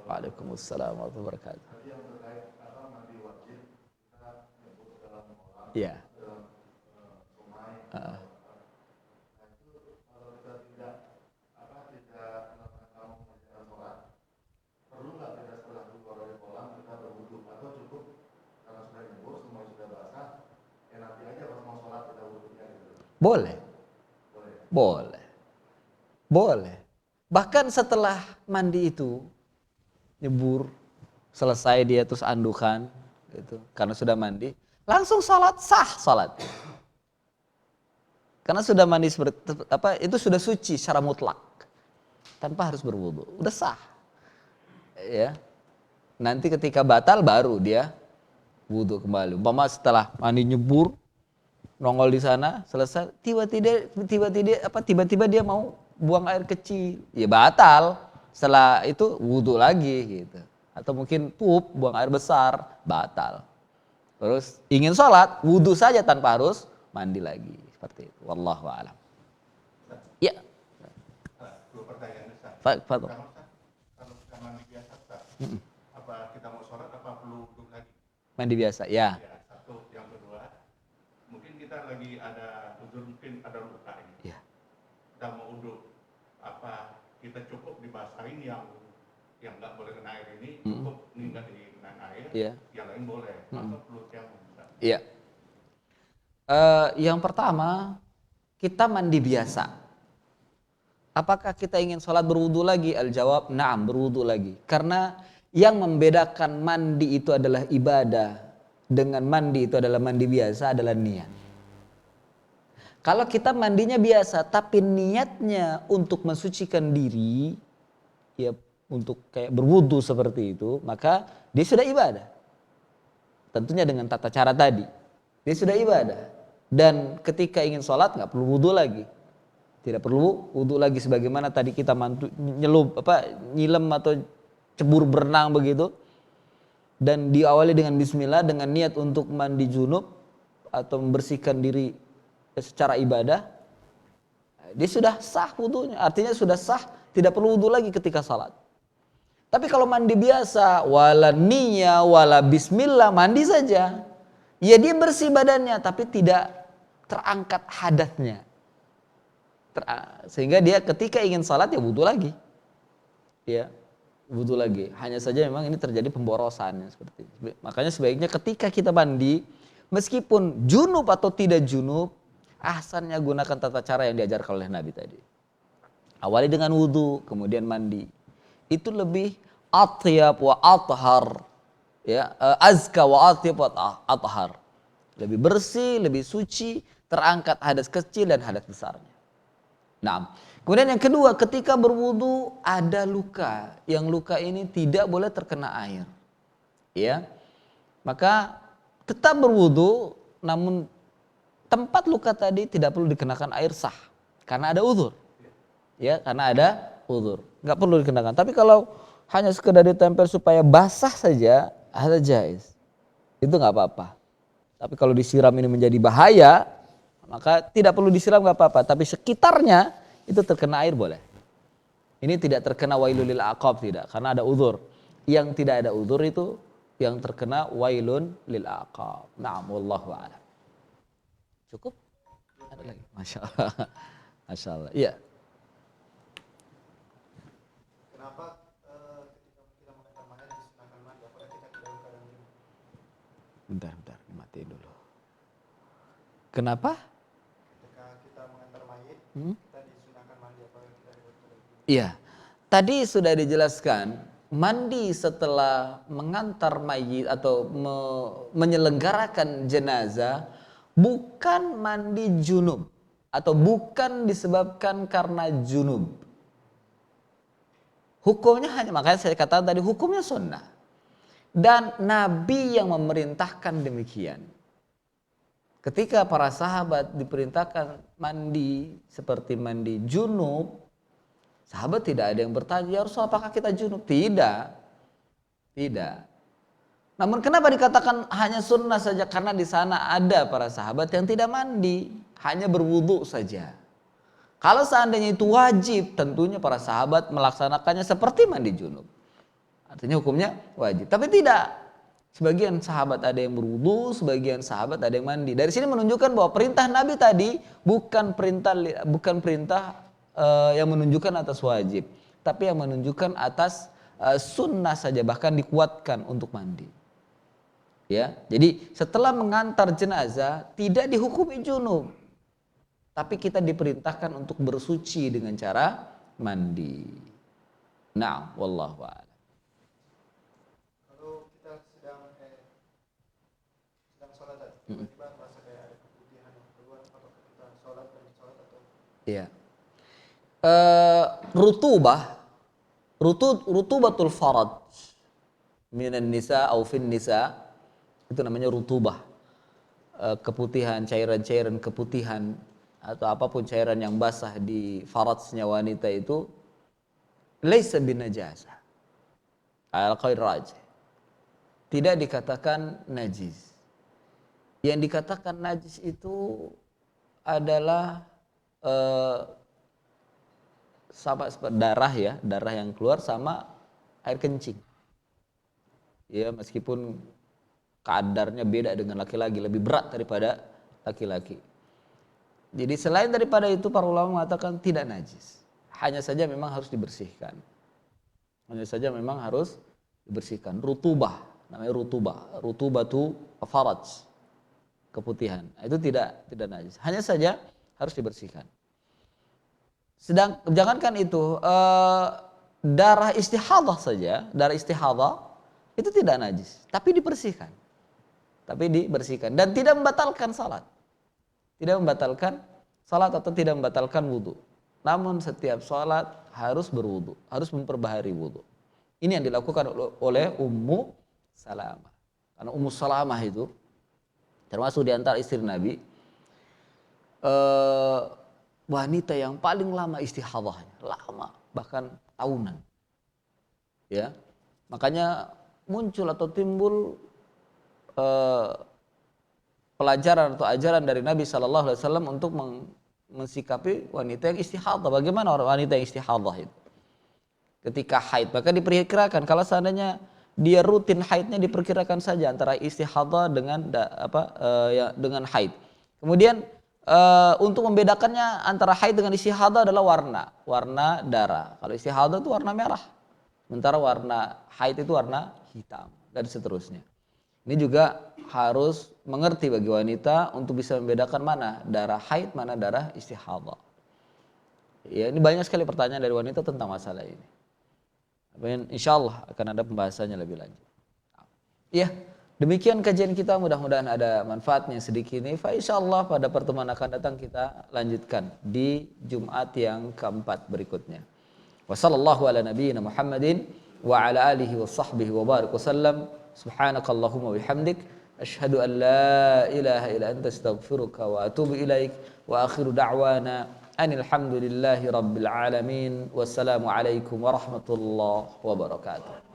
Waalaikumsalam warahmatullahi wabarakatuh. Iya. Boleh. Boleh. Boleh. Bahkan setelah mandi itu nyebur, selesai dia terus andukan gitu, karena sudah mandi, langsung sholat, sah sholat. Karena sudah mandi itu sudah suci secara mutlak, tanpa harus berwudu, udah sah. Ya, nanti ketika batal baru dia wudu kembali. Umpama setelah mandi nyebur, nongol di sana, selesai, tiba-tiba dia mau buang air kecil, ya batal. Setelah itu wudu lagi gitu. Atau mungkin buang air besar, batal. Terus ingin sholat, wudu saja tanpa harus mandi lagi. Seperti itu. Wallahu a'lam. Ya. Dua pertanyaan Ustaz. Fadhol. Kalau kita mandi biasa Ustaz, apa kita mau sholat apa perlu wudhu lagi? Mandi biasa, ya. Ya, satu. Yang kedua, mungkin kita lagi ada uzur, mungkin ada luka ini. Ya. Kita mau wudhu, apa kita cukup dibasahin yang nggak boleh kena air ini, cukup ini nggak dikena air, Iya. yang lain boleh. Atau perlu yang Ustaz? Iya. Yang pertama, kita mandi biasa. Apakah kita ingin sholat berwudu lagi? Al-jawab, na'am, berwudu lagi. Karena yang membedakan mandi itu adalah ibadah dengan mandi itu adalah mandi biasa adalah niat. Kalau kita mandinya biasa tapi niatnya untuk mensucikan diri, ya untuk kayak berwudu seperti itu, maka dia sudah ibadah. Tentunya dengan tata cara tadi. Dia sudah ibadah. Dan ketika ingin sholat nggak perlu wudu lagi. Tidak perlu wudu lagi sebagaimana tadi kita nyilem atau cebur berenang begitu. Dan diawali dengan bismillah dengan niat untuk mandi junub atau membersihkan diri secara ibadah. Dia sudah sah wudunya. Artinya sudah sah, tidak perlu wudu lagi ketika sholat. Tapi kalau mandi biasa, wala niyya, wala bismillah, mandi saja. Ya dia bersih badannya, tapi tidak terangkat hadatnya. Sehingga dia ketika ingin salat ya wudu lagi. Ya, wudu lagi. Hanya saja memang ini terjadi pemborosan seperti itu. Makanya sebaiknya ketika kita mandi, meskipun junub atau tidak junub, ahsannya gunakan tata cara yang diajarkan oleh Nabi tadi. Awali dengan wudu, kemudian mandi. Itu lebih atyab wa athhar, ya, azka wa atyab wa athhar. Lebih bersih, lebih suci, terangkat hadas kecil dan hadas besarnya. Nah, kemudian yang kedua, ketika berwudu ada luka, yang luka ini tidak boleh terkena air. Ya. Maka tetap berwudu, namun tempat luka tadi tidak perlu dikenakan air sah karena ada uzur. Ya, karena ada uzur. Enggak perlu dikenakan. Tapi kalau hanya sekedar ditempel supaya basah saja, ada jaiz. Itu enggak apa-apa. Tapi kalau disiram ini menjadi bahaya, maka tidak perlu disiram enggak apa-apa. Tapi sekitarnya itu terkena air boleh. Ini tidak terkena wailul lil aqab, tidak. Karena ada uzur. Yang tidak ada uzur itu yang terkena wailun lil aqab. Na'am, wallahu a'lam. Cukup? Ada lagi? Masya Allah. Masya Allah. Iya. Kenapa ketika kita mengantar mayat disunahkan mandi apalagi kita dalam keadaan junub? Bentar, dimatiin dulu. Kenapa? Ketika kita mengantar mayat, kita disunahkan mandi apalagi kita dalam keadaan junub. Iya. Tadi sudah dijelaskan, mandi setelah mengantar mayit atau menyelenggarakan jenazah bukan mandi junub atau bukan disebabkan karena junub. Hukumnya hanya, makanya saya katakan tadi hukumnya sunnah. Dan Nabi yang memerintahkan demikian. Ketika para sahabat diperintahkan mandi seperti mandi junub, sahabat tidak ada yang bertanya, ya Rasulullah apakah kita junub? Tidak. Namun kenapa dikatakan hanya sunnah saja? Karena di sana ada para sahabat yang tidak mandi, hanya berwudu saja. Kalau seandainya itu wajib, tentunya para sahabat melaksanakannya seperti mandi junub. Artinya hukumnya wajib. Tapi tidak. Sebagian sahabat ada yang berwudu, sebagian sahabat ada yang mandi. Dari sini menunjukkan bahwa perintah Nabi tadi bukan perintah yang menunjukkan atas wajib, tapi yang menunjukkan atas sunnah saja, bahkan dikuatkan untuk mandi. Ya, jadi setelah mengantar jenazah tidak dihukumi junub, tapi kita diperintahkan untuk bersuci dengan cara mandi. Nah, wallahu a'lam. Kalau kita sedang sholat tadi, tiba-tiba merasa kayak ada keputihan yang keluar, atau kita sholat dan sholat atau Iya. Rutubatul farad minan nisa au fin nisa, itu namanya rutubah. Keputihan, cairan-cairan keputihan atau apapun cairan yang basah di faradsnya wanita itu laisa binajasah. Al-qaul rajih. Tidak dikatakan najis. Yang dikatakan najis itu adalah sama darah ya, darah yang keluar sama air kencing. Ya, meskipun kadarnya beda dengan laki-laki, lebih berat daripada laki-laki. Jadi selain daripada itu para ulama mengatakan tidak najis. Hanya saja memang harus dibersihkan. Hanya saja memang harus dibersihkan. Rutubah, namanya rutubatu faraj, keputihan. Itu tidak najis. Hanya saja harus dibersihkan. Jangankan itu, darah istihadah saja, darah istihadah itu tidak najis, tapi dibersihkan. Dan tidak membatalkan salat. Tidak membatalkan salat atau tidak membatalkan wudu. Namun setiap salat harus berwudu, harus memperbaharui wudu. Ini yang dilakukan oleh Ummu Salamah. Karena Ummu Salamah itu termasuk di antara istri Nabi, wanita yang paling lama istihadahnya, lama, bahkan tahunan. Ya. Makanya muncul atau timbul pelajaran atau ajaran dari Nabi SAW untuk mensikapi wanita yang istihadah. Bagaimana wanita yang istihadah itu? Ketika haid, maka diperkirakan kalau seandainya dia rutin haidnya, diperkirakan saja antara istihadah dengan dengan haid. Kemudian untuk membedakannya antara haid dengan istihadah adalah warna darah. Kalau istihadah itu warna merah, sementara warna haid itu warna hitam, dan seterusnya. Ini juga harus mengerti bagi wanita untuk bisa membedakan mana darah haid, mana darah istihadah. Ya, ini banyak sekali pertanyaan dari wanita tentang masalah ini. Insya Allah akan ada pembahasannya lebih lanjut. Ya, demikian kajian kita, mudah-mudahan ada manfaatnya sedikit ini. Insya Allah pada pertemuan akan datang kita lanjutkan di Jumat yang keempat berikutnya. Wassallallahu ala nabiyyina Muhammadin wa ala alihi wa sahbihi wa barik wasallam. Subhanakallahumma bihamdik asyhadu an la ilaha illa anta astaghfiruka wa atubu ilaik wa akhiru da'wana anil hamdulillahi rabbil alamin. Wassalamu alaikum warahmatullahi wabarakatuh.